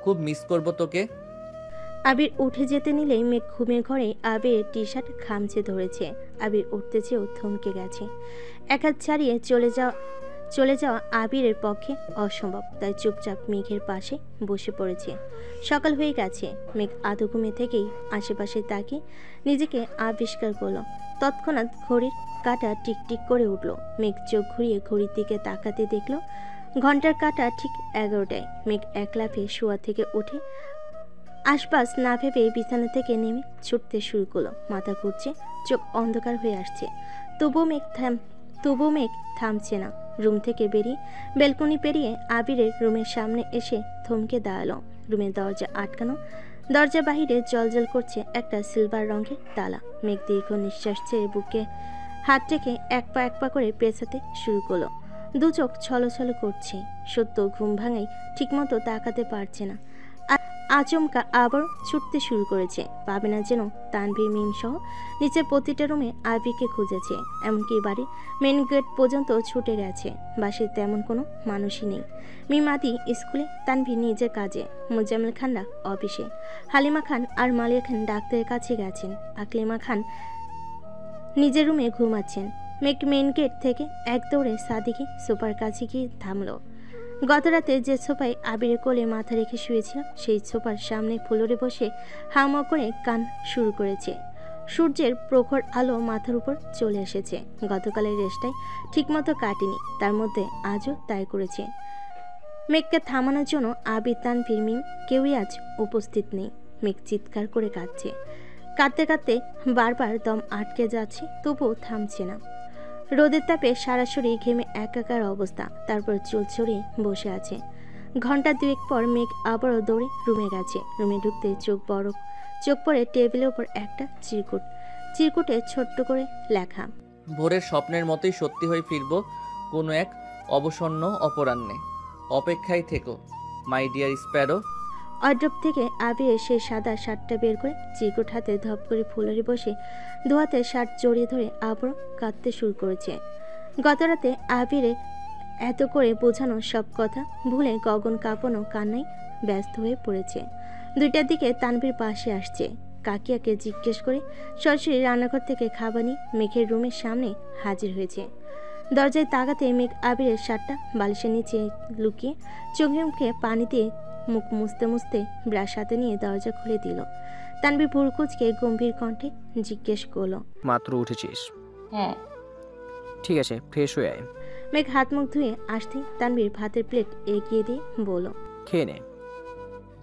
খুব মিস করব তোকে। আবির উঠে যেতে নিলেই মেঘ ঘুমের ঘরে আবিরের টি শার্ট খামচে ধরেছে। আবির উঠতে চেয়েও থমকে গেছে। এক হাত ছাড়িয়ে চলে যাওয়া আবিরের পক্ষে অসম্ভব, তাই চুপচাপ মেঘের পাশে বসে পড়েছে। সকাল হয়ে গেছে। মেঘ আধো ঘুমে থেকেই আশেপাশে তাকিয়ে নিজেকে আবিষ্কার করলো। তৎক্ষণাৎ ঘড়ির কাঁটা টিকটিক করে উঠল। মেঘ চোখ ঘুরিয়ে ঘড়ির দিকে তাকাতে দেখল ঘন্টার কাঁটা ঠিক 11টায়। মেঘ এক লাফে শোয়া থেকে উঠে আশপাশ না ভেবে বিছানা থেকে নেমে ছুটতে শুরু করলো। মাথা ঘুরছে, চোখ অন্ধকার হয়ে আসছে, তবুও মেঘ থামছে না। রুম থেকে বেরিয়ে বেলকনি পেরিয়ে আবিরের রুমের সামনে এসে থমকে দাঁড়ালো। রুমের দরজা আটকানো, দরজা বাহিরে জলজল করছে একটা সিলভার রঙের তালা। মেঘ দীর্ঘ নিঃশ্বাস ছেড়ে বুকে হাত রেখে এক পা করে পেছাতে শুরু করলো। দু চোখ ছলছল করছে। সত্য ঘুম ভাঙাই ঠিকমতো তাকাতে পারছে না। আচমকা আবার ছুটতে শুরু করেছে। পাবে না যেন তানভীর মিম সহ নিচে প্রতিটা রুমে আবিরকে খুঁজেছে। এমনকি বাড়ির মেন গেট পর্যন্ত ছুটে গেছে। বাসায় তেমন কোনো মানুষই নেই। মিম আদি স্কুলে, তানভীর নিজের কাজে, মুজাম্মেল খানরা অফিসে, হালিমা খান আর মালিয়া খান ডাক্তারের কাছে গেছেন, আকলিমা খান নিজের রুমে ঘুমাচ্ছেন। মেঘ মেন গেট থেকে এক দৌড়ে সাদিকে সোফার কাছে গিয়ে থামলো। গত রাতে যে সোফায় আবিরের কোলে মাথা রেখে শুয়েছিল, সেই সোফার সামনে ফ্লোরে বসে হাওয়া করে গান শুরু করেছে। সূর্যের প্রখর আলো মাথার উপর চলে এসেছে। গতকালের রেস্টটাই ঠিকমতো কাটেনি, তার মধ্যে আজও তাই করেছে। মেঘকে থামানোর জন্য আবির, তানভীর, মিম কেউই আজ উপস্থিত নেই। মেঘ চিৎকার করে কাঁদছে। কাঁদতে কাঁদতে বারবার দম আটকে যাচ্ছে, তবুও থামছে না। রোদের তাপে সারা শরীর ঘেমে একাকার অবস্থা। তারপর চুল ছড়িয়ে বসে আছে। ঘন্টা দুয়েক পর মেঘ আবারও দৌড়ে রুমে গেছে। রুমে ঢুকতে চোখ পড়ে টেবিলের উপর একটা চিরকুটে ছোট্ট করে লেখা, ভোরের স্বপ্নের মতোই সত্যি হয়ে ফিরব কোনো এক অবসন্ন অপরাহ্নে। অপেক্ষায় থেকো মাই ডিয়ার স্প্যারো। ওয়ার্ড্রপ থেকে আবির সেই সাদা শার্টটা বের করে চিরকুট হাতে ধপ করে ফুলরে বসে দু হাতে শার্ট জড়িয়ে ধরে আবারও কাঁদতে শুরু করেছে। গতরাতে আবিরে এত করে বোঝানো সব কথা ভুলে গগন কাঁপানো কান্নায় ব্যস্ত হয়ে পড়েছে। 2টার দিকে তানভীর পাশে আসছে। কাকিয়াকে জিজ্ঞেস করে সরাসরি রান্নাঘর থেকে খাবার নিয়ে মেঘের রুমের সামনে হাজির হয়েছে। দরজায় তাকাতে মেঘ আবিরের শার্টটা বালিশের নিচে লুকিয়ে চোখে মুখে পানি দিয়ে মুখ মুছতে মুছতে ব্রাশ হাতে নিয়ে দরজা খুলে দিল। তানভীর ভুরকুচকে গম্ভীর কণ্ঠে জিজ্ঞেস করলো, মাত্র উঠেছিস? হ্যাঁ। ঠিক আছে, ফ্রেশ হয়ে আয়। মেঘ হাত মুখ ধুয়ে আসতেই তানভীর ভাতের প্লেট এগিয়ে দিয়ে বলল, খেয়ে নে।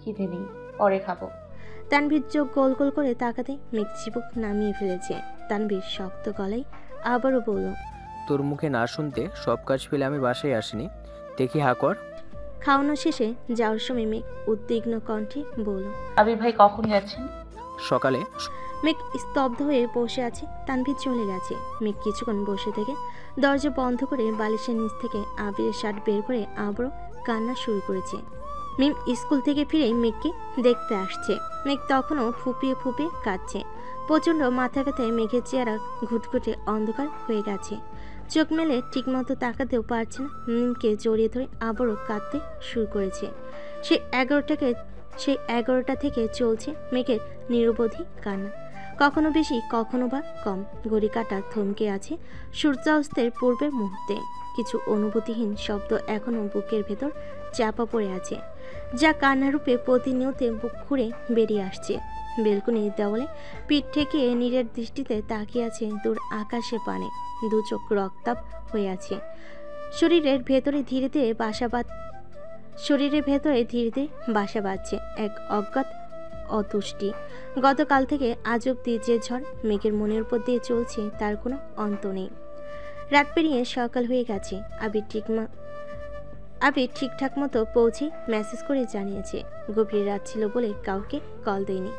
খিদে নেই, পরে খাবো। তানভীর চোখ গোল গোল করে তাকাতে মেঘ চিবুক নামিয়ে ফেলেছে। তানভীর শক্ত গলায় আবারও বলল, তোর মুখে না শুনতে সব কাজ ফেলে আমি বাসায় আসিনি। দেখি হা কর। খাওয়ানো শেষে যাওয়ার সময় মেঘ উদ্বিগ্ন কণ্ঠে বলল, আবির ভাই কখন যাচ্ছেন? সকালে। মেঘ স্তব্ধ হয়ে বসে আছে। তানভীর চলে গেছে। মেঘ কিছুক্ষণ বসে থেকে দরজা বন্ধ করে বালিশের নিচ থেকে আবিরের শার্ট বের করে আবারও কান্না শুরু করেছে। মিম স্কুল থেকে ফিরে মেঘকে দেখতে আসছে। মেঘ তখনও ফুপিয়ে ফুপিয়ে কাঁদছে। প্রচণ্ড মাথা ব্যথায় মেঘের চেহারা ঘুটঘুটে অন্ধকার হয়ে গেছে। চোখ মেলে ঠিকমতো তাকাতেও পারছে না। মিমকে জড়িয়ে ধরে আবারও কাঁদতে শুরু করেছে। সেই 11টা থেকে চলছে মেঘের নিরবধি কান্না। কখনো বেশি, কখনো বা কম। ঘড়ি কাঁটা থমকে আছে সূর্যাস্তের পূর্বের মুহূর্তে। কিছু অনুভূতিহীন শব্দ এখনো বুকের ভেতর চাপা পড়ে আছে, যা কান্নারূপে প্রতিনিয়ত বুক খুঁড়ে বেরিয়ে আসছে। বেলকনির দেওয়ালে পিঠ ঠেকিয়ে নীরের দৃষ্টিতে তাকিয়ে আছে দূর আকাশে পানে। দু চোখ রক্তাভ হয়ে আছে। শরীরের ভেতরে ধীরে ধীরে বাসা বাঁধছে এক অজ্ঞাত অতুষ্টি। গতকাল থেকে আজ অব্দি যে ঝড় মেঘের মনের উপর দিয়ে চলছে তার কোনো অন্ত নেই। রাত পেরিয়ে সকাল হয়ে গেছে। আবির ঠিকঠাক মতো পৌঁছে মেসেজ করে জানিয়েছে গভীর রাত ছিল বলে কাউকে কল দেয়নি।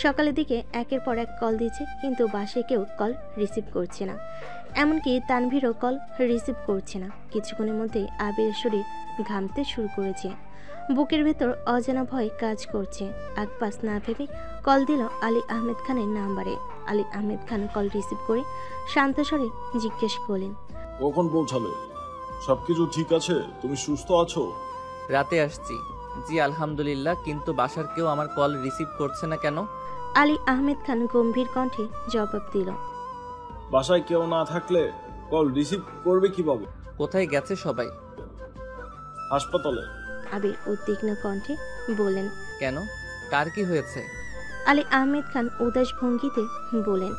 সকালের দিকে একের পর এক কল দিয়েছে, কিন্তু বাসায় কেউ কল রিসিভ করছে না। এমনকি তানভীরও কল রিসিভ করছে না। কিছুক্ষণের মধ্যেই আবিরের শরীর ঘামতে শুরু করেছে। বুকের ভেতর অজানা ভয় কাজ করছে। আকপাস না ভেবে কল দিল আলী আহমেদ খানের নাম্বারে। আলী আহমেদ খান কল রিসিভ করে শান্ত স্বরে জিজ্ঞেস করলেন, কখন পৌঁছালে? সবকিছু ঠিক আছে? তুমি সুস্থ আছো? রাতে আসছি। জি আলহামদুলিল্লাহ, কিন্তু বাসার কেউ আমার কল রিসিভ করছে না কেন? আলী আহমেদ খান গম্ভীর কণ্ঠে জবাব দিল। বাসায় কেউ না থাকলে কল রিসিভ করবে কিভাবে? কোথায় গেছে সবাই? হাসপাতালে। আবির উদ্বিগ্ন কণ্ঠে বললেন। কেন, কার কি হয়েছে? আলী আহমেদ খান উদাস ভঙ্গিতে বলেন।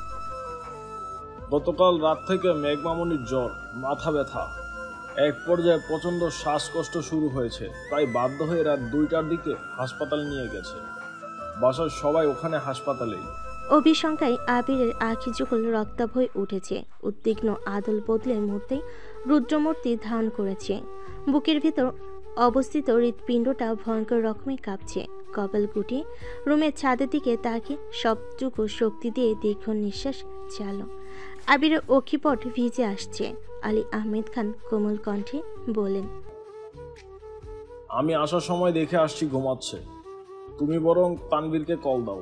গতকাল রাত থেকে মেঘমামনির জ্বর, মাথা ব্যথা, এক পর্যায়ে প্রচন্ড শ্বাসকষ্ট শুরু হয়েছে। তাই বাধ্য হয়ে রাত 2টার দিকে হাসপাতালে নিয়ে গেছে। বাসার সবাই ওখানে হাসপাতালেই। অভিশঙ্কায় আবিরের আখি যুগল রক্তাভ হয়ে উঠেছে। উদ্বিগ্ন আদল বদলের মধ্যেই রুদ্রমূর্তি ধারণ করেছে। বুকের ভিতর অবস্থিত হৃৎপিণ্ডটা ভয়ঙ্কর রকমে কাঁপছে। কপাল গুটিয়ে রুমের ছাদের দিকে তাকে সবটুকু শক্তি দিয়ে দীর্ঘ নিঃশ্বাস ছাড়ল। আবিরের অক্ষিপট ভিজে আসছে। আলী আহমেদ খান কোমল কণ্ঠে বলেন। আমি আসার সময় দেখে আসছি ঘুমাচ্ছে। তুমি বরং তানভীরকে কল দাও।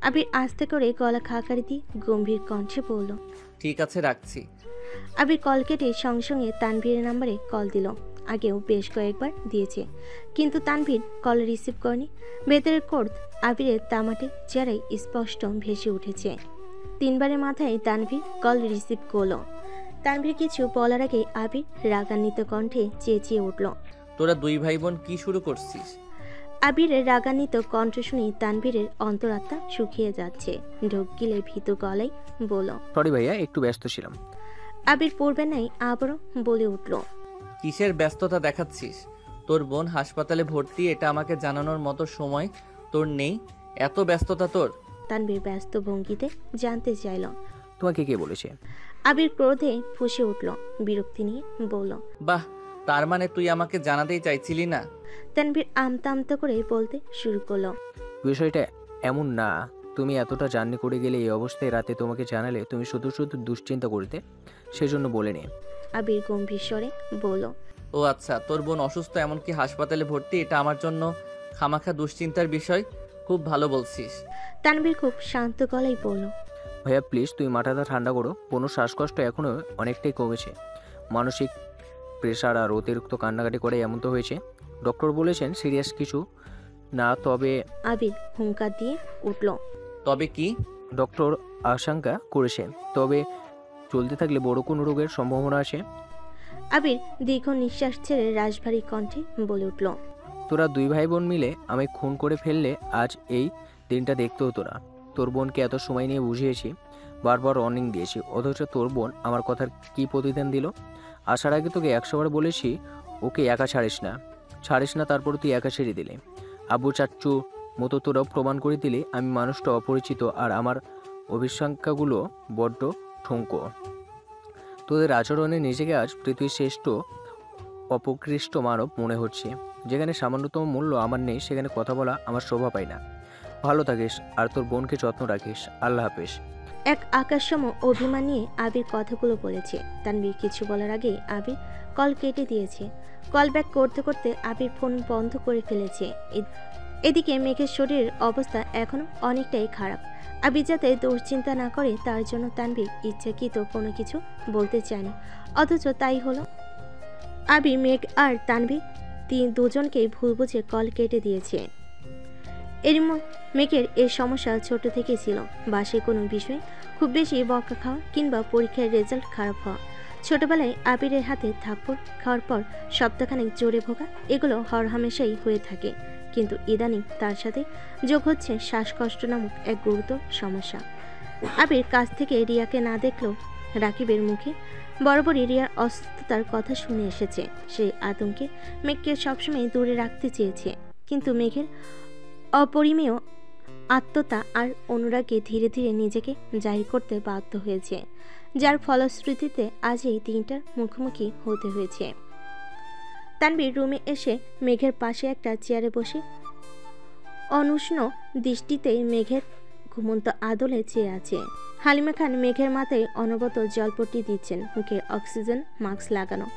আবির আস্তে করে গলা খাকারি দিয়ে গম্ভীর কণ্ঠে বলল। ঠিক আছে, রাখছি। আবির কল কেটে সঙ্গে সঙ্গে তানভীরের নাম্বারে কল দিল। আগেও বেশ কয়েকবার দিয়েছে, কিন্তু তানভীর কল রিসিভ করেনি। ভেতরের কোর্ট আবিরের তামাটে চেহারায় স্পষ্ট ভেসে উঠেছে। 3বারের মাথায় তানভীর কল রিসিভ করলো। তানভীর কিছু বলার আগে আবির রাগান্বিত কণ্ঠে চেঁচিয়ে উঠল। তোরা 2 ভাই বোন কি শুরু করছিস? আবিরের রাগান্বিত কণ্ঠ শুনে তানভীরের অন্তরাত্মা শুকিয়ে যাচ্ছে। ঢোক গিলে ভীতু গলায় বলল। সরি ভাইয়া, একটু ব্যস্ত ছিলাম। আবির পূর্বে নাই আবারও বলে উঠল। কিসের ব্যস্ততা দেখাচ্ছিস? তোর বোন হাসপাতালে ভর্তি, এটা আমাকে জানানোর মতো সময় তোর নেই। এত ব্যস্ততা তোর? তানভীর ব্যস্ত ভঙ্গিতে জানতে চাইল। তোমাকে কে বলেছে? আবির ক্রোধে ফুঁসে উঠল, বিরক্তি নিয়ে বলল। বাহ, তার মানে তুই আমাকে জানাতেই চাইছিলি না? তানভীর আমতা আমতা করে বলতে শুরু করলো। বিষয়টা এমন না, তুমি এতটা জার্নি করে গেলে এই অবস্থায় রাতে তোমাকে জানালে তুমি শুধু শুধু দুশ্চিন্তা করতে, সেজন্য বলে নে। আবির গম্ভীর স্বরে বলল। ও আচ্ছা, তোর বোন অসুস্থ, এমনকি হাসপাতালে ভর্তি, এটা আমার জন্য খামাখা দুশ্চিন্তার বিষয়। খুব ভালো বলছিস। তানভীর খুব শান্ত গলায় বলল। ভাইয়া প্লিজ, তুই মাথাটা ঠান্ডা করো। কোনো শ্বাসকষ্ট এখনও অনেকটাই কমেছে। মানসিক প্রেশার আর অতিরিক্ত কান্নাকাটি করে এমন তো হয়েছে। ডক্টর বলেছেন সিরিয়াস কিছু না, তবে। আবির হুঙ্কার দিয়ে উঠল। তবে কি? ডক্টর আশঙ্কা করেছেন, তবে চলতে থাকলে বড় কোনো রোগের সম্ভাবনা আছে। আবির দীর্ঘ নিঃশ্বাস ছেড়ে রাশভারী কণ্ঠে বলে উঠল। তোরা 2 ভাই বোন মিলে আমায় খুন করে ফেললে আজ এই দিনটা দেখতে হতো না। তোর বোনকে এত সময় নিয়ে বুঝিয়েছি, বারবার ওয়ার্নিং দিয়েছি, অথচ তোর বোন আমার কথার কি প্রতিদান দিল? আসার আগে তোকে 100 বার বলেছি ওকে একা ছাড়িস না, তারপর তুই একা ছেড়ে দিলে। আব্বু চাচ্চু মতো তোরাও প্রমাণ করে দিলে আমি মানুষটা অপরিচিত আর আমার অভিশঙ্কাগুলো বড্ড ঠুনকো। তোদের আচরণে নিজেকে আজ পৃথিবীর শ্রেষ্ঠ অপকৃষ্ট মানব মনে হচ্ছে। যেখানে সামান্যতম মূল্য আমার নেই, সেখানে কথা বলা আমার শোভা পায় না। ভালো থাকিস আর তোর বোনকে যত্ন রাখিস। আল্লাহ হাফেজ। এক আকাশসম অভিমান নিয়ে আবির কথাগুলো বলেছে। তানভীর কিছু বলার আগেই আবির কল কেটে দিয়েছে। কল ব্যাক করতে করতে আবির ফোন বন্ধ করে ফেলেছে। এদিকে মেঘের শরীরের অবস্থা এখনো অনেকটাই খারাপ। আবির যাতে দুশ্চিন্তা না করে তার জন্য তানভীর ইচ্ছাকৃত কোনো কিছু বলতে চায়নি, অথচ তাই হলো। আবির, মেঘ আর তানভীর দুজনকেই ভুল বুঝে কল কেটে দিয়েছে। মেঘের এই সমস্যা ছোট থেকেই ছিল। বাসে কোনো বিষয়ে খুব বেশি বকা খাওয়া কিংবা পরীক্ষার রেজাল্ট খারাপ হওয়া, ছোটবেলায় আবিরের হাতে থাপ্পড় খাওয়ার পর সপ্তাহখানেক জোরে ভোগা, এগুলো হরহামেশাই হয়ে থাকে। কিন্তু ইদানিং তার সাথে যোগ হচ্ছে শ্বাসকষ্ট নামক এক গুরুতর সমস্যা। আবির কাছ থেকে রিয়াকে না দেখলেও রাকিবের মুখে বরাবরই রিয়ার অসুস্থতার কথা শুনে এসেছে। সেই আতঙ্কে মেঘকে সবসময় দূরে রাখতে চেয়েছে, কিন্তু মেঘের অপরিমেয় আত্মতা আর অনুরাগে ধীরে ধীরে নিজেকে জাহির করতে বাধ্য হয়েছে, যার ফলশ্রুতিতে আজ এই দিনটার মুখোমুখি হতে হয়েছে। তানভীর রুমে এসে মেঘের পাশে একটা চেয়ারে বসে অনুষ্ণ দৃষ্টিতে মেঘের ঘুমন্ত আদলে চেয়ে আছে। হালিমা খান মেঘের মাথায় অনবরত জলপট্টি দিচ্ছেন, মুখে অক্সিজেন মাস্ক লাগানো।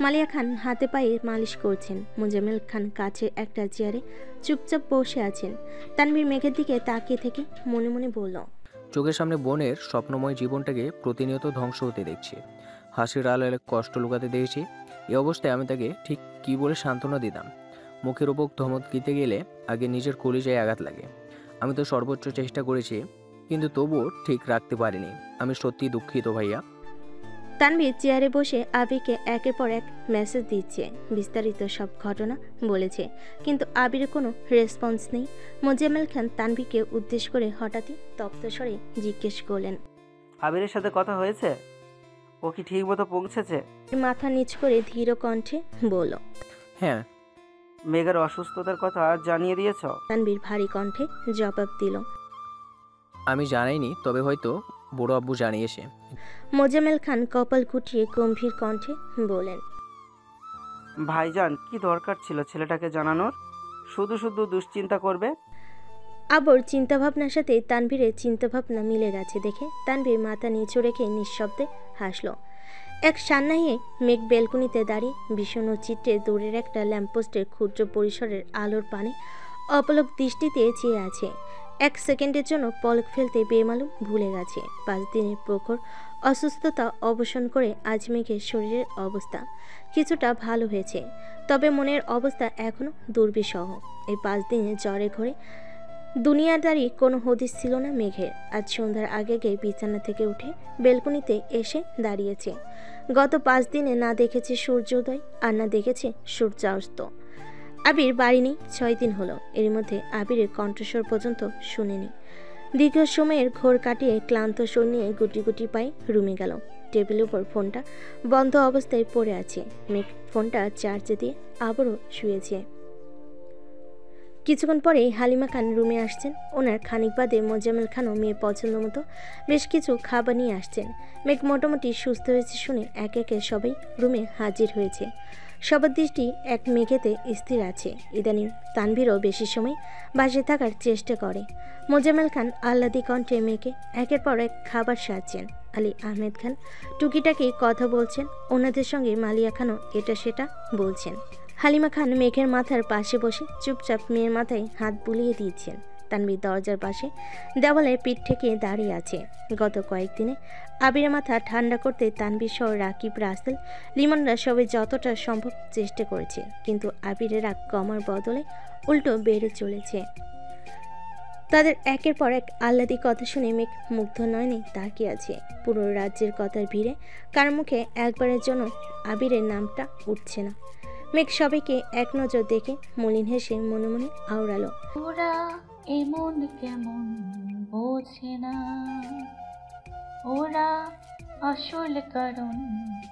মালিয়া খান হাতে পায়ে মালিশ করছেন। মোজাম্মেল খান কাছে একটা চেয়ারে চুপচাপ বসে আছেন। তানভীর মেঘের দিকে তাকিয়ে থেকে মনে মনে বলল, চোখের সামনে বোনের স্বপ্নময় জীবনটাকে প্রতিনিয়ত ধ্বংস হতে দেখছি। হাসির আড়ালে কষ্ট লুকাতে দেখেছি। এই অবস্থায় আমি তাকে ঠিক কী বলে সান্ত্বনা দিতাম? মুখের ওপর ধমক দিতে গেলে আগে নিজের কলিজায় আঘাত লাগে। আমি তো সর্বোচ্চ চেষ্টা করেছি, কিন্তু তবুও ঠিক রাখতে পারিনি। আমি সত্যি দুঃখিত ভাইয়া। তানভীর চেয়ারে বসে আবিরকে একের পর এক মেসেজ দিচ্ছে, বিস্তারিত সব ঘটনা বলেছে, কিন্তু আবিরের কোনো রেসপন্স নেই। মোজাম্মেল খান তানভীরকে উদ্দেশ্য করে হঠাৎই তপ্ত স্বরে জিজ্ঞেস করলেন, আবিরের সাথে কথা হয়েছে? ও কি ঠিক মতো পৌঁছেছে? মাথা নিচ করে ধীর কণ্ঠে বলল। হ্যাঁ। মেঘার অসুস্থতার কথা জানিয়ে দিয়েছ? তানভীর ভারী কণ্ঠে জবাব দিল। আমি জানাইনি, তবে হয়তো বড় আব্বু জানিয়েছে। মোজাম্মেল খান কপাল কুটিয়ে গম্ভীর কণ্ঠে বলেন, ভাইজান, কি দরকার ছিল ছেলেটাকে জানানোর? শুধু শুধু দুশ্চিন্তা করবে। আবার চিন্তাভাবনার সাথে তানভীরের চিন্তাভাবনা মিলে গেছে দেখে তানভীর মাথা নিচু রেখে নিঃশব্দে হাসল। এক সান্নাহিয়ে মেঘ বেলকুনিতে দাঁড়িয়ে বিষণ্ণ চিত্রে দূরের একটা ল্যাম্পপোস্টের ক্ষুদ্র পরিসরের আলোর পানে অপলক দৃষ্টিতে চেয়ে আছে। এক সেকেন্ডের জন্য পলক ফেলতে বেমালুম ভুলে গেছে 5 দিনের প্রখর অসুস্থতা অবসান করে আজ মেঘের শরীরের অবস্থা কিছুটা ভালো হয়েছে, তবে মনের অবস্থা এখনও দুর্বিষহ। এই 5 দিনে জ্বরে ঘরে দুনিয়াদারি কোনো হদিস ছিল না মেঘের। আজ সন্ধ্যার আগে বিছানা থেকে উঠে বেলকুনিতে এসে দাঁড়িয়েছে। গত 5 দিনে না দেখেছে সূর্যোদয় আর না দেখেছে সূর্যাস্ত। আবির বাড়ি নেই 6 দিন হলো। এর মধ্যে আবিরের কণ্ঠস্বর পর্যন্ত শুনেনি। দীর্ঘ সময়ের ঘোর কাটিয়ে ক্লান্ত স্বর নিয়ে গুটি গুটি পায়ে রুমে গেল। টেবিলের উপর ফোনটা বন্ধ অবস্থায় পড়ে আছে। মেঘ ফোনটা চার্জে দিয়ে আবারও শুয়েছে। কিছুক্ষণ পরেই হালিমা খান রুমে আসছেন। ওনার খানিক বাদে মোজাম্মেল খানও মেয়ে পছন্দ মতো বেশ কিছু খাবার নিয়ে আসছেন। মেঘ মোটামুটি সুস্থ হয়েছে শুনে একে একে সবাই রুমে হাজির হয়েছে। সবার দৃষ্টি এক মেঘেতে স্থির আছে। ইদানিং তানভীরও বেশি সময় বাসায় থাকার চেষ্টা করে। মোজাম্মেল খান আহ্লাদি কণ্ঠে মেয়েকে একের পর এক খাবার সাজছেন। আলী আহমেদ খান টুকিটাকি কথা বলছেন। ওনাদের সঙ্গে মালিয়া খানও এটা সেটা বলছেন। হালিমা খান মেঘের মাথার পাশে বসে চুপচাপ মেয়ের মাথায় হাত বুলিয়ে দিয়েছেন। তানভীর দরজার পাশে দেওয়ালে পিঠ থেকে দাঁড়িয়ে আছে। গত কয়েকদিনে আবিরের মাথা ঠান্ডা করতে তানভীর সহ রাকিব, রাসেল, লিমনরা সবাই যতটা সম্ভব চেষ্টা করেছে, কিন্তু আবিরের রাগ কমার বদলে উল্টো বেড়ে চলেছে। তাদের একের পর এক আহ্লাদি কথা শুনে মেঘ মুগ্ধ নয়নে তাকিয়ে আছে। পুরো রাজ্যের কথার ভিড়ে কার মুখে একবারের জন্য আবিরের নামটা উঠছে না। মেঘ সবাইকে এক নজর দেখে মলিন হেসে মনে মনে আওড়ালো, ওরা এমন কেমন বোঝে না, ওরা আসল কারণ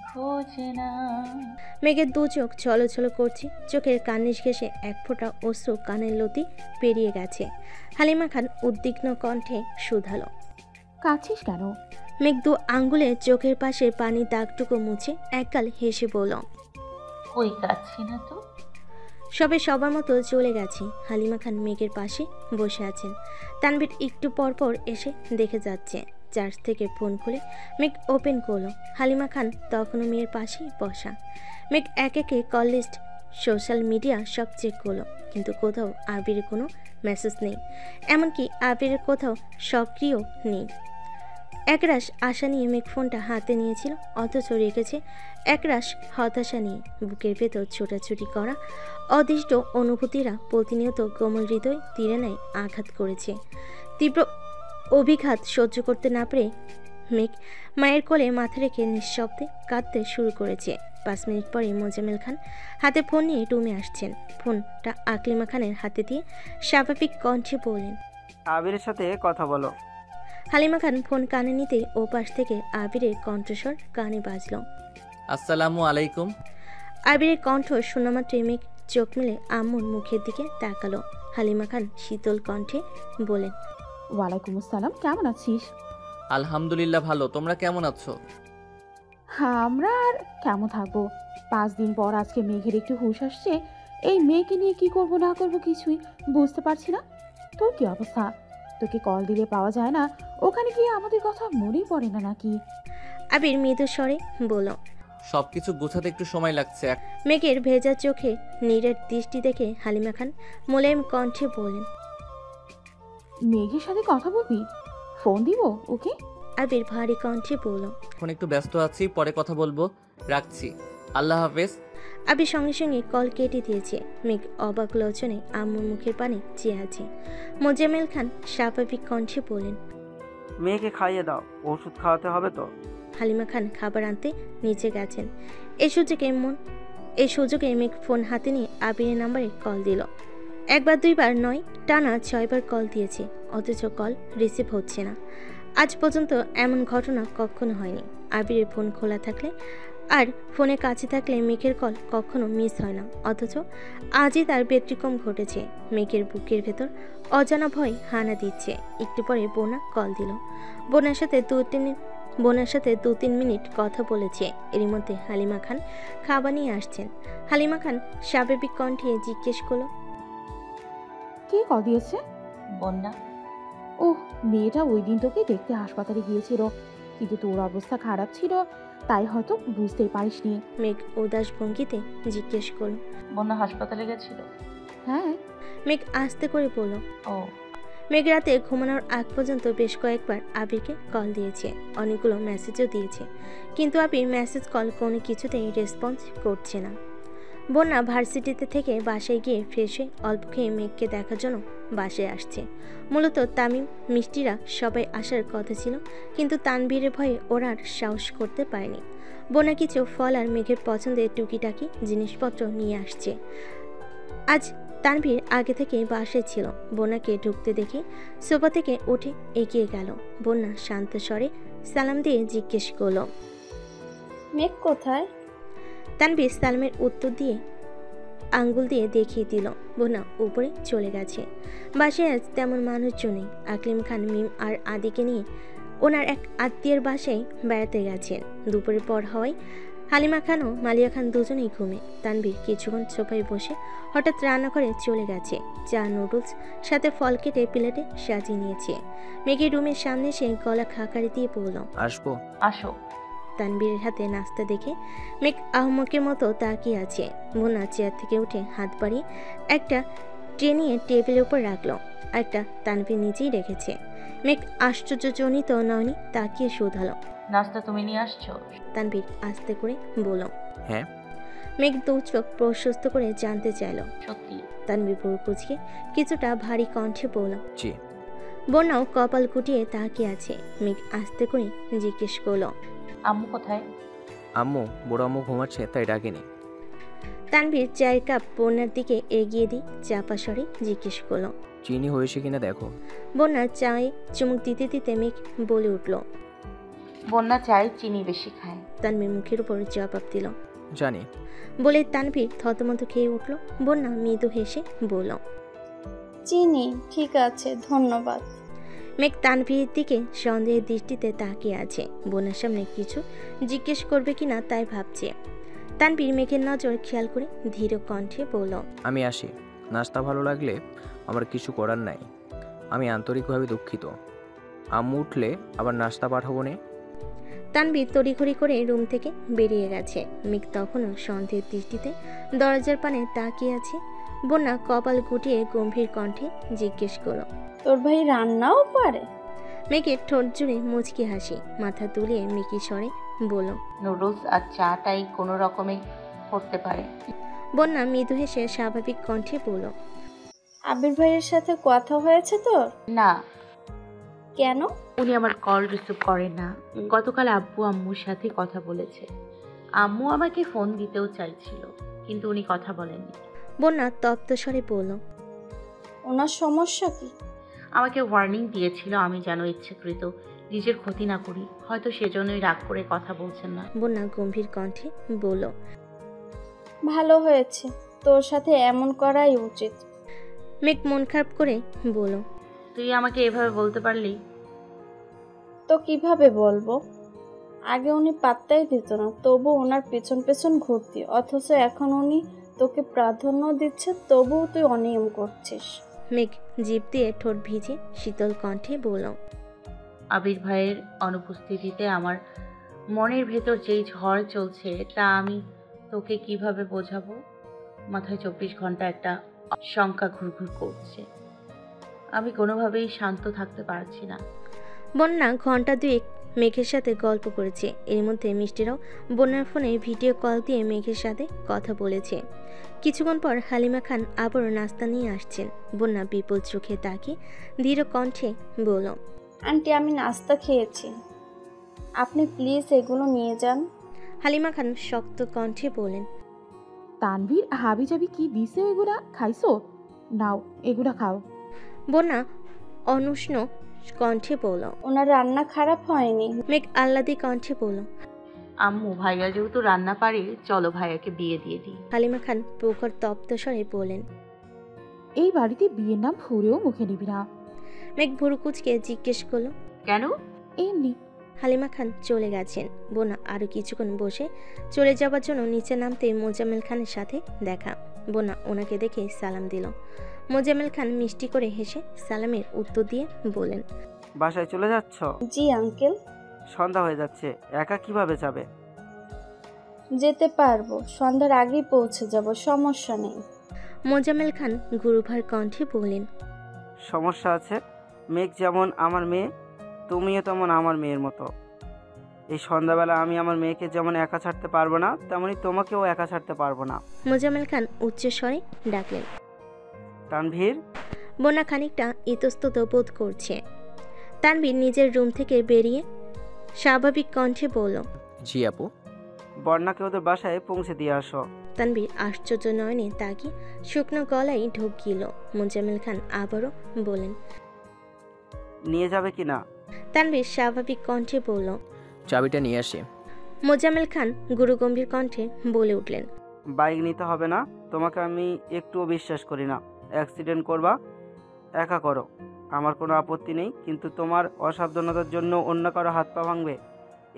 খোঁজে না। মেঘের দু চোখ ছলছল করছে। চোখের কার্নিশ ঘেঁষে এক ফোঁটা অশ্রু কানের লতি পেরিয়ে গেছে। হালিমা খান উদ্বিগ্ন কণ্ঠে শুধালো, কাঁদছিস কেন? মেঘ 2 আঙ্গুলে চোখের পাশে পানির দাগটুকু মুছে একগাল হেসে বলল, কই কাচ্ছি না তো। সবে সবার মতো চলে গেছে। হালিমা খান মেঘের পাশে বসে আছেন। তানভীর একটু পর পর এসে দেখে যাচ্ছে। চার্জ থেকে ফোন খুলে মেঘ ওপেন করলো। হালিমা খান তখনও মেয়ের পাশেই বসা। মেঘ এক একে কল লিস্ট, সোশ্যাল মিডিয়া সব চেক করলো, কিন্তু কোথাও আবিরের কোনো মেসেজ নেই। এমনকি আবিরের কোথাও সক্রিয় নেই। একরাশ আশা নিয়ে মেঘ ফোনটা হাতে নিয়েছিল, অথচ রেখেছে একরাশ হতাশা নিয়ে। বুকের ভেতর ছোটাছুটি করা অদৃষ্ট অনুভূতিরা প্রতিনিয়ত কোমল হৃদয় তীরে নেয় আঘাত করেছে। তীব্র অভিঘাত সহ্য করতে না পেরে মেঘ মায়ের কোলে মাথা রেখে নিঃশব্দে কাঁদতে শুরু করেছে। 5 মিনিট পরে মোজাম্মেল খান হাতে ফোন নিয়ে রুমে আসছেন। ফোনটা আকলিমা খানের হাতে দিয়ে স্বাভাবিক কণ্ঠে বললেন, আবিরের সাথে কথা বলো। হালিমা খান ফোন কানে নিতেই ও পাশ থেকে আবিরের কণ্ঠস্বর কানে বাজল। আসসালামু আলাইকুম। আবিরের কণ্ঠ শোনামাত্রই মেঘ চোখ মেলে আম্মুর মুখের দিকে তাকালো। হালিমা খান শীতল কণ্ঠে বলেন, ওয়ালাইকুম আসসালাম, কেমন আছিস? আলহামদুলিল্লাহ ভালো, তোমরা কেমন আছো? হ্যাঁ, আমরা আর কেমন থাকবো। 5 দিন পর আজকে মেঘের একটু হুঁশ আসছে। এই মেয়েকে নিয়ে কি করব না করব কিছুই বুঝতে পারছি না। তোর কি অবস্থা? তোকে কল দিলে পাওয়া যায় না? ওখানে গিয়ে আমাদের কথা মনেই পড়ে না নাকি? আবির মৃদু স্বরে বলল। সবকিছু গোছাতে একটু সময় লাগছে। মেঘের ভেজা চোখে নীরের দৃষ্টি দেখে হালিমা খান মোলায়েম কণ্ঠে বললেন, মেঘের সাথে কথা বলবি? ফোন দিব ওকে? আবির ভারী কণ্ঠে বলল। এখন একটু ব্যস্ত আছি, পরে কথা বলবো, রাখছি, আল্লাহ হাফেজ। আবির সঙ্গে সঙ্গে কল কেটে দিয়েছে। মেঘ অবাক লোচনে আম্মুর মুখের পানে চেয়ে আছে। মোজাম্মেল খান স্বাভাবিক কণ্ঠে বলেন, মেয়েকে খাইয়ে দাও, ওষুধ খাওয়াতে হবে তো। হালিমা খান খাবার আনতে নিচে গেছেন। এই সুযোগে মেঘ ফোন হাতে নিয়ে আবিরের নাম্বারে কল দিল। একবার দুইবার নয়, টানা 6 বার কল দিয়েছে, অথচ কল রিসিভ হচ্ছে না। আজ পর্যন্ত এমন ঘটনা কখনো হয়নি। আবিরের ফোন খোলা থাকলে আর ফোনে কাছে থাকলে মেঘের কল কখনো মিস হয় না, অথচ আজই তার ব্যতিক্রম ঘটেছে। মেঘের বুকের ভেতর অজানা ভয় হানা দিচ্ছে। একটু পরে বোনা কল দিল। বোনার সাথে 2-3 মিনিট কথা বলেছে। এরই মধ্যে হালিমা খান খাবার নিয়ে আসছেন। হালিমা খান স্বাভাবিক কণ্ঠে জিজ্ঞেস করলো, কে কল দিয়েছে? বন্যা। ওহ, মেয়েটা ওই দিন তোকে দেখতে হাসপাতালে গিয়েছিল, কিন্তু তোর অবস্থা খারাপ ছিল তাই হয়তো বুঝতেই পারিসনি। মেঘ উদাস ভঙ্গিতে জিজ্ঞেস করলো। বন্যা হাসপাতালে গেছিল? হ্যাঁ। মেঘ আস্তে করে বলল। ও। মেঘ রাতে ঘুমানোর আগ পর্যন্ত বেশ কয়েকবার আবিরকে কল দিয়েছে, অনেকগুলো মেসেজও দিয়েছে, কিন্তু আবির মেসেজ কল কোনো কিছুতেই রেসপন্স করছে না। বন্যা ভার্সিটিতে থেকে বাসায় গিয়ে ফ্রেশ হয়ে অল্প খেয়ে মেঘকে দেখার জন্য বাসায় আসছে। মূলত তামিম মিষ্টিরা সবাই আসার কথা ছিল, কিন্তু তানভীরের ভয়ে ওরা আর সাহস করতে পারেনি। বন্যা কিছু ফল আর মেঘের পছন্দের টুকিটাকি জিনিসপত্র নিয়ে আসছে। আজ তানভীর আগে থেকেই বাসায় ছিল। বন্যাকে ঢুকতে দেখে সোফা থেকে উঠে এগিয়ে গেল। বন্যা শান্ত স্বরে সালাম দিয়ে জিজ্ঞেস করল, মেঘ কোথায়? তানভীর সালামের উত্তর দিয়ে আঙ্গুল দিয়ে দেখিয়ে দিল। বন্যা উপরে চলে গেছে। বাসায় আজ তেমন মানুষজন নেই। আকলিম খান মিম আর আদিকে নিয়ে ওনার এক আত্মীয়ের বাসায় বেড়াতে গেছেন। দুপুরের পর হওয়ায় হালিমা খান ও মালিয়া খান দুজনেই ঘুমে। তানভীর কিছুক্ষণ সোফায় বসে হঠাৎ রান্নাঘরে চলে গেছে। চা, নুডলস সাথে ফল কেটে প্লেটে সাজিয়ে নিয়েছে। মেঘের রুমের সামনে সে গলা খাকারি দিয়ে বলল, আসবো? আসো। তানভীরের হাতে নাস্তা দেখে মেঘ আহমকের মতো তাকিয়ে আছে। মোনা চেয়ার থেকে উঠে হাত বাড়িয়ে একটা ট্রে নিয়ে টেবিলের উপর রাখলো। একটা তানভীর নিজেই রেখেছে। মেঘ আশ্চর্যজনিত নয়নি তাকিয়ে শুধালো, নাস্তা তুমি নিয়ে আসছো? তানভীর আস্তে করে বলল, হ্যাঁ। মেঘ দু চোখ প্রশস্ত করে জানতে চাইল। সত্যি? তানভীর ভুরু কুঁচকে কিছুটা ভারী কণ্ঠে বলল, জি। বন্যাও কপাল কুটিয়ে তাকিয়ে আছে। মেঘ আস্তে করে জিজ্ঞেস করলো, আম্মু কোথায়? আম্মু, বড় আম্মু ঘুমাচ্ছে তাই ডাকেনি। তানভীর চায়ের কাপ বন্যার দিকে এগিয়ে দিয়ে চাপা স্বরে জিজ্ঞেস করলো, চিনি হয়েছে কিনা দেখো। বন্যার চায়ে চুমুক দিতে দিতে মেঘ বলে উঠল। বন্যা চায় চিনি বেশি খায়। তানভীর মুখের উপর জবাব দিল। জানি। বলে তানভীর থতমত খেয়ে উঠল। বন্যা মৃদু হেসে বলল, চিনি, ঠিক আছে, ধন্যবাদ। মেঘ তানভীরের দিকে সন্দেহের দৃষ্টিতে তাকিয়ে আছে। বন্যার সামনে কিছু জিজ্ঞেস করবে কিনা তাই ভাবছে। তানভীর মেঘের নজর খেয়াল করে ধীর কণ্ঠে বলল, আমি আসি। নাস্তা ভালো লাগলে আমার কিছু করার নাই। আমি আন্তরিকভাবে দুঃখিত। আম্মু উঠলে আবার নাস্তা পাঠাবো নে। তানভীর তড়িঘড়ি করে রুম থেকে বেরিয়ে গেছে। মেঘ তখনও সন্দেহের দৃষ্টিতে দরজার পানে তাকিয়ে আছে। বন্যা কপাল গুটিয়ে গম্ভীর কণ্ঠে জিজ্ঞেস করলো, তোর ভাই রান্নাও পারে? মেঘের ঠোঁট জুড়ে মুচকি হাসি, মাথা তুলিয়ে মিকি স্বরে বলল, নুডলস আর চাটাই কোনো রকমে করতে পারে। বন্যা মৃদু হেসে স্বাভাবিক কণ্ঠে বলল, আবির ভাইয়ের সাথে কথা হয়েছে তোর? না। কেন? উনি আমার কল রিসিভ করেন না। গতকাল আব্বু আম্মুর সাথে কথা বলেছে। আম্মু আমাকে ফোন দিতেও চাইছিল, কিন্তু উনি কথা বলেননি। বন্যা তপ্ত স্বরে বলল, ওনার সমস্যা কি? আমাকে ওয়ার্নিং দিয়েছিল আমি যেন ইচ্ছাকৃত নিজের ক্ষতি না করি, হয়তো সেজন্যই রাগ করে কথা বলছেন না। বন্যা গম্ভীর কণ্ঠে বলল, ভালো হয়েছে, তোর সাথে এমন করাই উচিত। মেঘ মন খারাপ করে বলল, তুই আমাকে এভাবে বলতে পারলি? তো কিভাবে বলবো? আগে উনি পাত্তাই দিত না, তবু ওনার পেছন পেছন ঘুরতি, অথচ এখন উনি তোকে প্রাধান্য দিচ্ছে, তবুও তুই অনিয়ম করছিস। মেঘ জিভ দিয়ে ঠোঁট ভিজে শীতল কণ্ঠে বলল, আবির ভাইয়ের অনুপস্থিতিতে আমার মনের ভেতর যেই ঝড় চলছে তা আমি তোকে কিভাবে বোঝাবো? মাথায় 24 ঘন্টা একটা শঙ্কা ঘুরঘুর করছে। আমি কোনোভাবেই শান্ত থাকতে পারছি না। বন্যা ঘন্টা দুয়েক মেঘের সাথে গল্প করেছে। এর মধ্যে মিষ্টিরাও বন্যার ফোনে ভিডিও কল দিয়ে মেঘের সাথে কথা বলেছে। কিছুক্ষণ পর হালিমা খান আবারও নাস্তা নিয়ে আসছেন। বন্যা বিপুল চোখে তাকিয়ে ধীর কণ্ঠে বলল, আন্টি আমি নাস্তা খেয়েছি, আপনি প্লিজ এগুলো নিয়ে যান। হালিমা খান শক্ত কণ্ঠে বলেন, তানভীর হাবি যাবি কি দিছে এগুলা খাইছো? নাও এগুলা খাও। বন্যা অনুষ্ণ কণ্ঠে বলল। ওনার রান্না খারাপ হয়নি। মেঘ আহ্লাদি কণ্ঠে বলল, আম্মু ভাইয়া যেহেতু রান্না পারে, চলো ভাইয়াকে বিয়ে দিয়ে দিই। হালিমা খান প্রখর তপ্ত স্বরে বলেন। এই বাড়িতে বিয়ের নাম ভুলেও মুখে নিবি না। মেঘ ভুরু কুচকে জিজ্ঞেস করলো, কেন? এমনি। হালিমা খান চলে গেছেন। বোনা আরো কিছুক্ষণ বসে চলে যাবার জন্য নিচে নামতে মোজাম্মেল খানের সাথে দেখা। বোনা ওনাকে দেখে সালাম দিল। মোজাম্মেল খান মিষ্টি করে হেসে সালামের উত্তর দিয়ে বলেন, বাসায় চলে যাচ্ছ? জি আঙ্কেল। সন্ধ্যা হয়ে যাচ্ছে, একা কিভাবে যাবে? যেতে পারবো, সন্ধ্যার আগেই পৌঁছে যাব, সমস্যা নেই। মোজাম্মেল খান গুরুভার কণ্ঠে বললেন, সমস্যা আছে। মেঘ যেমন আমার মেয়ে, তুমিও তেমন আমার মেয়ের মতো। এই সন্ধ্যাবেলা আমি আমার মেয়েকে যেমন একা ছাড়তে পারবো না, তেমনি তোমাকেও একা ছাড়তে পারবো না। মোজাম্মেল খান উচ্চ স্বরে ডাকলেন। তানভীর। বোনা খানিকটা ইতস্তত বোধ করছে। তানভীর নিজের রুম থেকে বেরিয়ে স্বাভাবিক কণ্ঠে বলল, জি আপু। বন্যাকে ওদের বাসায় পৌঁছে দিয়ে আসো। তানভীর আশ্চর্য নয়নে তাকে শুকনো গলায় ঢোক গিল। মোজাম্মেল খান আবারও বলেন, নিয়ে যাবে কি না? তানভীর স্বাভাবিক কণ্ঠে বলল, চাবিটা নিয়ে আসে। মোজাম্মেল খান গুরুগম্ভীর কণ্ঠে বলে উঠলেন, বাইক নিতে হবে না, তোমাকে আমি একটুও বিশ্বাস করি না। অ্যাক্সিডেন্ট করবা, একা করো, আমার কোনো আপত্তি নেই, কিন্তু তোমার অসাবধানতার জন্য অন্য কারো হাত পা ভাঙবে,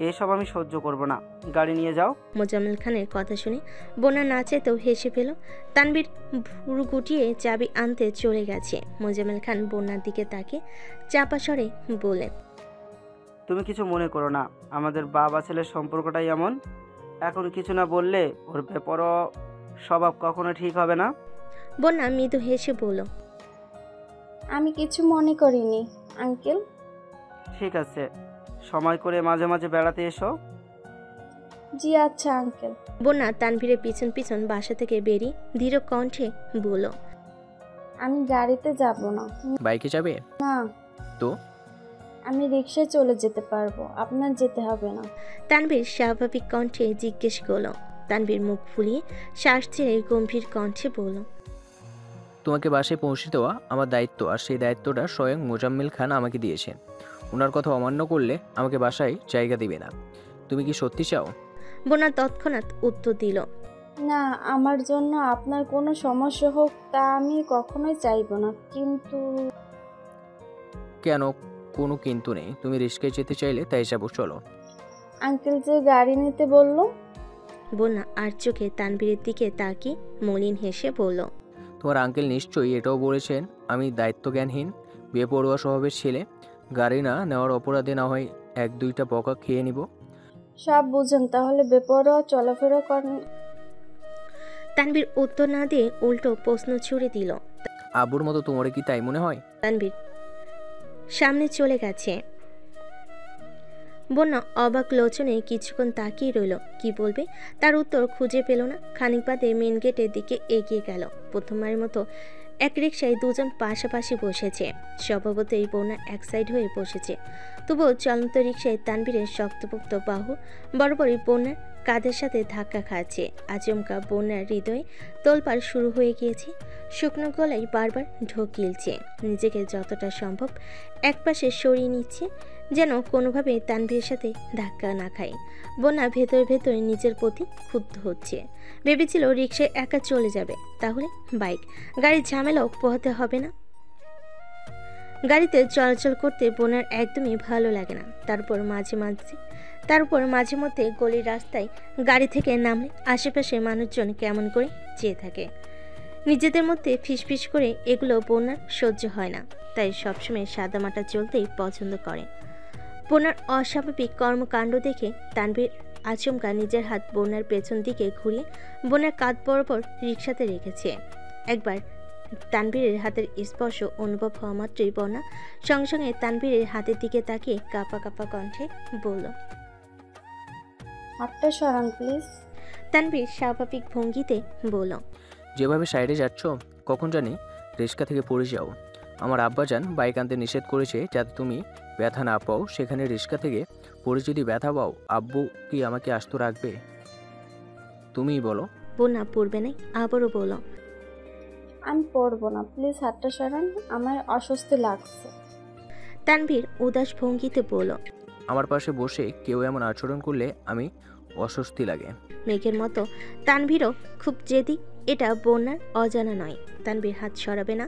এসব আমি সহ্য করব না। গাড়ি নিয়ে যাও। মোজাম্মেল খানের কথা শুনে বোনা না চাইতেও হেসে ফেল। তানভীর ভুরু গুটিয়ে চাবি আনতে চলে গেছে। মোজাম্মেল খান বন্যার দিকে তাকে চাপা স্বরে বলেন, তুমি কিছু মনে করো না, আমাদের বাবা ছেলের সম্পর্কটাই এমন। এখন কিছু না বললে ওর বেপরোয়া স্বভাব কখনো ঠিক হবে না। বন্যা মৃদু হেসে বলল, আমি কিছু মনে করিনি আঙ্কেল। ঠিক আছে, সময় করে মাঝে মাঝে বেড়াতে এসো। জি আচ্ছা আঙ্কেল। বন্যা তানভীরের পিছন পিছন বাসা থেকে বেরিয়ে ধীর কণ্ঠে বলল, আমি গাড়িতে যাব না। বাইকে যাবে? না। তো? আমি রিকশায় চলে যেতে পারবো, আপনার যেতে হবে না। তানভীর স্বাভাবিক কণ্ঠে জিজ্ঞেস করল। তানভীর মুখ ফুলিয়ে শ্বাস ছেড়ে গম্ভীর কণ্ঠে বলল, তোমাকে বাসায় পৌঁছে দেওয়া আমার দায়িত্ব, আর সেই দায়িত্বটা স্বয়ং মোজাম্মেল খান আমাকে দিয়েছেন। ওনার কথা অমান্য করলে আমাকে বাসায় জায়গা দিবে না। তুমি কি সত্যি চাও? বোনা তৎক্ষণাৎ উত্তর দিল, না, আমার জন্য আপনার কোনো সমস্যা হোক তা আমি কখনোই চাইবো না, কিন্তু। কেন? কোনো কিন্তু নেই, তুমি রিস্কে যেতে চাইলে তাই যাবো, চলো। আঙ্কেল যে গাড়ি নিতে বলল। বন্যা আর চোখে তানভীরের দিকে তাকিয়ে মলিন হেসে বলল, তোমার আঙ্কেল নিশ্চয়ই এটাও বলেছেন আমি দায়িত্বজ্ঞানহীন বেপরোয়া স্বভাবের ছেলে। গাড়ি না নেওয়ার অপরাধে না হয় 1-2টা বকা খেয়ে নিব। সব বুঝেন, তাহলে বেপরোয়া চলাফেরা করেন। তানভীর উত্তর না দিয়ে উল্টো প্রশ্ন ছুড়ে দিল। আব্বুর মতো তোমার কি তাই মনে হয়? তানভীর সামনে চলে গেছে। বন্যা অবাক লোচনে কিছুক্ষণ তাকিয়ে রইল। কি বলবে তার উত্তর খুঁজে পেল না। খানিক বাদে মেন গেটের দিকে এগিয়ে গেল। প্রথমবারের মতো এক রিকশায় দুজন পাশাপাশি বসেছে। স্বভাবতই বন্যা এক সাইড হয়ে বসেছে, তবুও চলন্ত রিকশায় তানভীরের শক্তপোক্ত বাহু বরাবরই বন্যার কাঁধের সাথে ধাক্কা খাচ্ছে। আচমকা বন্যার হৃদয়ে তোলপাড় শুরু হয়ে গিয়েছে। শুকনো গলায় বারবার ঢোক গিলছে। নিজেকে যতটা সম্ভব একপাশে সরিয়ে নিচ্ছে, যেন কোনোভাবে তানভীরের সাথে ধাক্কা না খায়। বন্যা ভেতরে ভেতরে নিজের প্রতি ক্ষুব্ধ হচ্ছে। ভেবেছিল রিকশায় একা চলে যাবে, তাহলে বাইক গাড়ির ঝামেলাও পোহাতে হবে না। গাড়িতে চলাচল করতে বোনার একদমই ভালো লাগে না। তারপর মাঝে মধ্যে গলির রাস্তায় গাড়ি থেকে নামলে আশেপাশে মানুষজন কেমন করে চেয়ে থাকে। নিজেদের মধ্যে ফিসফিস করে এগুলো বোনার সহ্য হয় না, তাই সবসময় সাদামাটা চলতেই পছন্দ করে। বোনার অস্বাভাবিক কর্মকাণ্ড দেখে তানভীর আচমকা নিজের হাত বোনার পেছন দিকে ঘুরিয়ে বোনার কাঁধ বরাবর রিকশাতে রেখেছে। একবার তানভীরের হাতের স্পর্শ অনুভব হওয়া মাত্রই বন্যা সঙ্গে সঙ্গে তানভীরের হাতের দিকে তাকিয়ে কাঁপা কাঁপা কণ্ঠে বলল, হাতটা সরান প্লিজ। তানভীর স্বাভাবিক ভঙ্গিতে বলল, যেভাবে সাইডে যাচ্ছ কখন জানি রিক্সা থেকে পড়ে যাও। আমার আব্বাজান বাইক আনতে নিষেধ করেছে যাতে তুমি ব্যথা না পাও। সেখানে রিক্সা থেকে পড়ে যদি ব্যথা পাও, আব্বু কি আমাকে আস্ত রাখবে? তুমিই বলো। বন্যা পড়বে নাই আবারও বলল, আমি পড়বো না, প্লিজ হাতটা সরান, আমার অস্বস্তি লাগছে। তানভীর উদাস ভঙ্গিতে বলল, আমার পাশে বসে কেউ এমন আচরণ করলে আমি অস্বস্তি লাগে। মেঘের মতো তানভীরও খুব জেদি, এটা বন্যার অজানা নয়। তানভীর হাত সরাবে না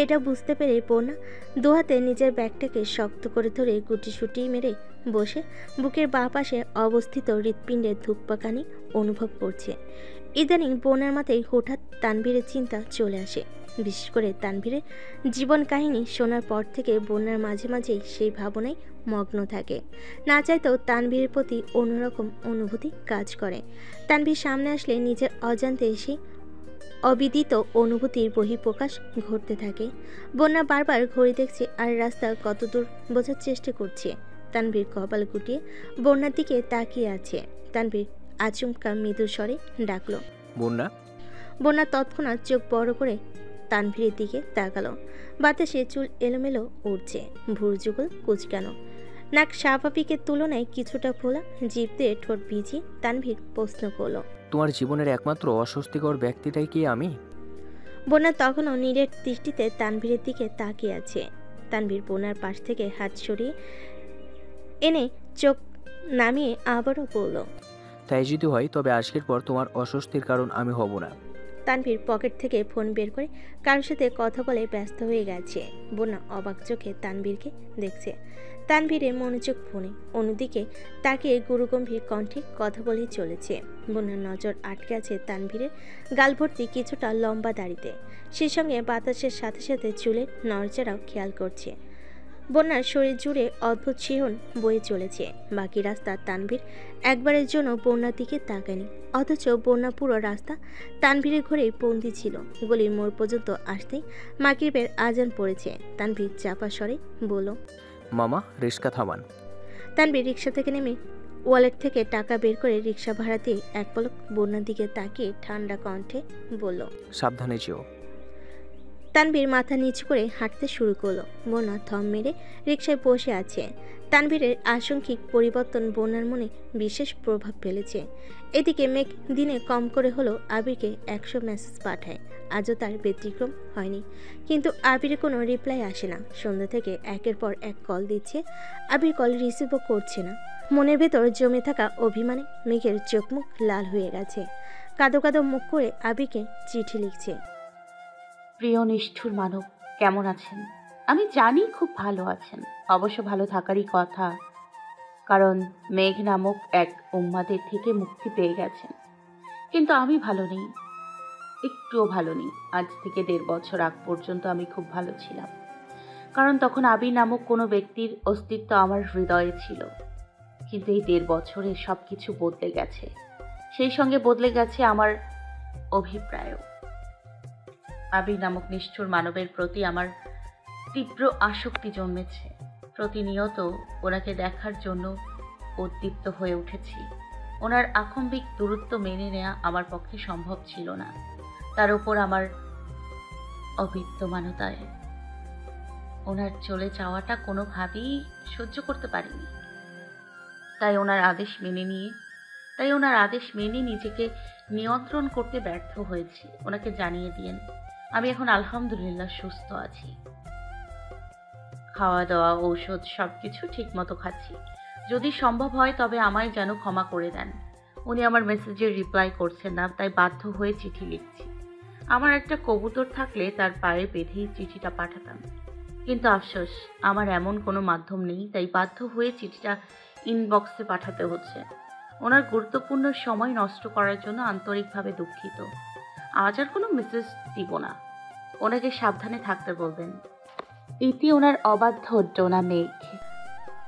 এটা বুঝতে পেরে বন্যা দুহাতে নিজের ব্যাগটাকে শক্ত করে ধরে গুটিসুটি মেরে বসে বুকের বাঁ পাশে অবস্থিত হৃৎপিণ্ডের ধূপপাকানি অনুভব করছে। ইদানিং বন্যার মাথায় হঠাৎ তানভীরের চিন্তা চলে আসে। বিশেষ করে তানভীরের জীবন কাহিনী শোনার পর থেকে বন্যার মাঝে মাঝেই সেই ভাবনায় মগ্ন থাকে। না চাইতেও তানভীরের প্রতি অন্যরকম অনুভূতি কাজ করে। তানভীর সামনে আসলে নিজের অজান্তে এসে অবিদিত অনুভূতির বহিঃপ্রকাশ ঘটতে থাকে। বন্যা বারবার ঘড়ি দেখছে আর রাস্তা কত দূর বোঝার চেষ্টা করছে। তানভীর কপাল গুটিয়ে বন্যার দিকে তাকিয়ে আছে। তানভীর আচমকা মৃদু স্বরে ডাকলো, বন্যা। বন্যা তৎক্ষণাৎ চোখ বড় করে তানভীরের দিকে তাকালো। বাতাসে চুল এলোমেলো উঠছে, ভুরু যুগল কুচকানো, নাক স্বাভাবিকের তুলনায় কিছুটা ফোলা, জিভ দিয়ে ঠোঁট ভিজিয়ে তানভীর প্রশ্ন করলো, তোমার জীবনের একমাত্র অস্বস্তিকর ব্যক্তিটাই কি আমি? বন্যা তখনও নীরের দৃষ্টিতে তানভীরের দিকে তাকিয়ে আছে। তানভীর বন্যার পাশ থেকে হাত সরিয়ে এনে চোখ নামিয়ে আবারও বলল, তাই যদি হয় তবে আজকের পর তোমার অস্বস্তির কারণ আমি হব না। তানভীর পকেট থেকে ফোন বের করে কারোর সাথে কথা বলে ব্যস্ত হয়ে গেছে। বন্যা অবাক চোখে তানভীরকে দেখছে। তানভীরের মনোযোগ ফোনে, অন্যদিকে তাকে গুরুগম্ভীর কণ্ঠে কথা বলেই চলেছে। বন্যার নজর আটকে আছে তানভীরের গাল ভর্তি কিছুটা লম্বা দাড়িতে। সেই সঙ্গে বাতাসের সাথে সাথে চুলের নড়চড়াও খেয়াল করছে। বন্যার শরীর জুড়ে অদ্ভুত শিহরণ বয়ে চলেছে। বাকি রাস্তা তানভীর একবারের জন্য বন্যার দিকে তাকায়নি, অথচ বন্যা পুরো রাস্তা তানভীরের ঘরেই বন্দি ছিল। গলির মোড় পর্যন্ত আসতেই মাগরিবের আজান পড়েছে। তানভীর চাপা স্বরে বলল, মামা রিক্সা থামান। তানভীর রিক্সা থেকে নেমে ওয়ালেট থেকে টাকা বের করে রিক্সা ভাড়া দিয়ে এক পলক বন্যার দিকে তাকিয়ে ঠান্ডা কণ্ঠে বলল, সাবধানে যেও। তানভীর মাথা নিচু করে হাঁটতে শুরু করলো। বন্যা থম মেরে রিকশায় বসে আছে। তানভীরের আংশিক পরিবর্তন বন্যার মনে বিশেষ প্রভাব ফেলেছে। এদিকে মেঘ দিনে কম করে হলো আবিরকে 100 মেসেজ পাঠায়। আজও তার ব্যতিক্রম হয়নি, কিন্তু আবিরের কোনো রিপ্লাই আসে না। সন্ধ্যা থেকে একের পর এক কল দিচ্ছে, আবির কল রিসিভও করছে না। মনের ভেতর জমে থাকা অভিমানে মেঘের চোখ মুখ লাল হয়ে গেছে। কাঁদো কাঁদো মুখ করে আবিরকে চিঠি লিখছে, প্রিয় নিষ্ঠুর মানব, কেমন আছেন? আমি জানি খুব ভালো আছেন, অবশ্য ভালো থাকারই কথা, কারণ মেঘ নামক এক উম্মাদের থেকে মুক্তি পেয়ে গেছেন। কিন্তু আমি ভালো নেই, একটুও ভালো নেই। আজ থেকে 1.5 বছর আগ পর্যন্ত আমি খুব ভালো ছিলাম, কারণ তখন আবির নামক কোনো ব্যক্তির অস্তিত্ব আমার হৃদয়ে ছিল। কিন্তু এই 1.5 বছরে সব কিছু বদলে গেছে, সেই সঙ্গে বদলে গেছে আমার অভিপ্রায়ও। আবির নামক নিষ্ঠুর মানবের প্রতি আমার তীব্র আসক্তি জন্মেছে। প্রতিনিয়ত ওনাকে দেখার জন্য উদ্দীপ্ত হয়ে উঠেছি। ওনার আকম্বিক দূরত্ব মেনে নেওয়া আমার পক্ষে সম্ভব ছিল না। তার উপর আমার অবিদ্যমানতায় ওনার চলে যাওয়াটা কোনোভাবেই সহ্য করতে পারিনি। তাই ওনার আদেশ মেনে নিজেকে নিয়ন্ত্রণ করতে ব্যর্থ হয়েছি। ওনাকে জানিয়ে দিয়েন আমি এখন আলহামদুলিল্লাহ সুস্থ আছি। খাওয়া দাওয়া, ঔষধ সবকিছু ঠিক মতো খাচ্ছি। যদি সম্ভব হয় তবে আমায় যেন ক্ষমা করে দেন। উনি আমার মেসেজের রিপ্লাই করছেন না, তাই বাধ্য হয়ে চিঠি লিখছি। আমার একটা কবুতর থাকলে তার পায়ে বেঁধেই চিঠিটা পাঠাতাম, কিন্তু আফসোস আমার এমন কোনো মাধ্যম নেই, তাই বাধ্য হয়ে চিঠিটা ইনবক্সে পাঠাতে হচ্ছে। ওনার গুরুত্বপূর্ণ সময় নষ্ট করার জন্য আন্তরিকভাবে দুঃখিত। আজ আর কোনো মেসেজ দিব না, ওনাকে সাবধানে থাকতে বলবেন। ইতি ওনার অবাধ্য ডোনা মেঘ।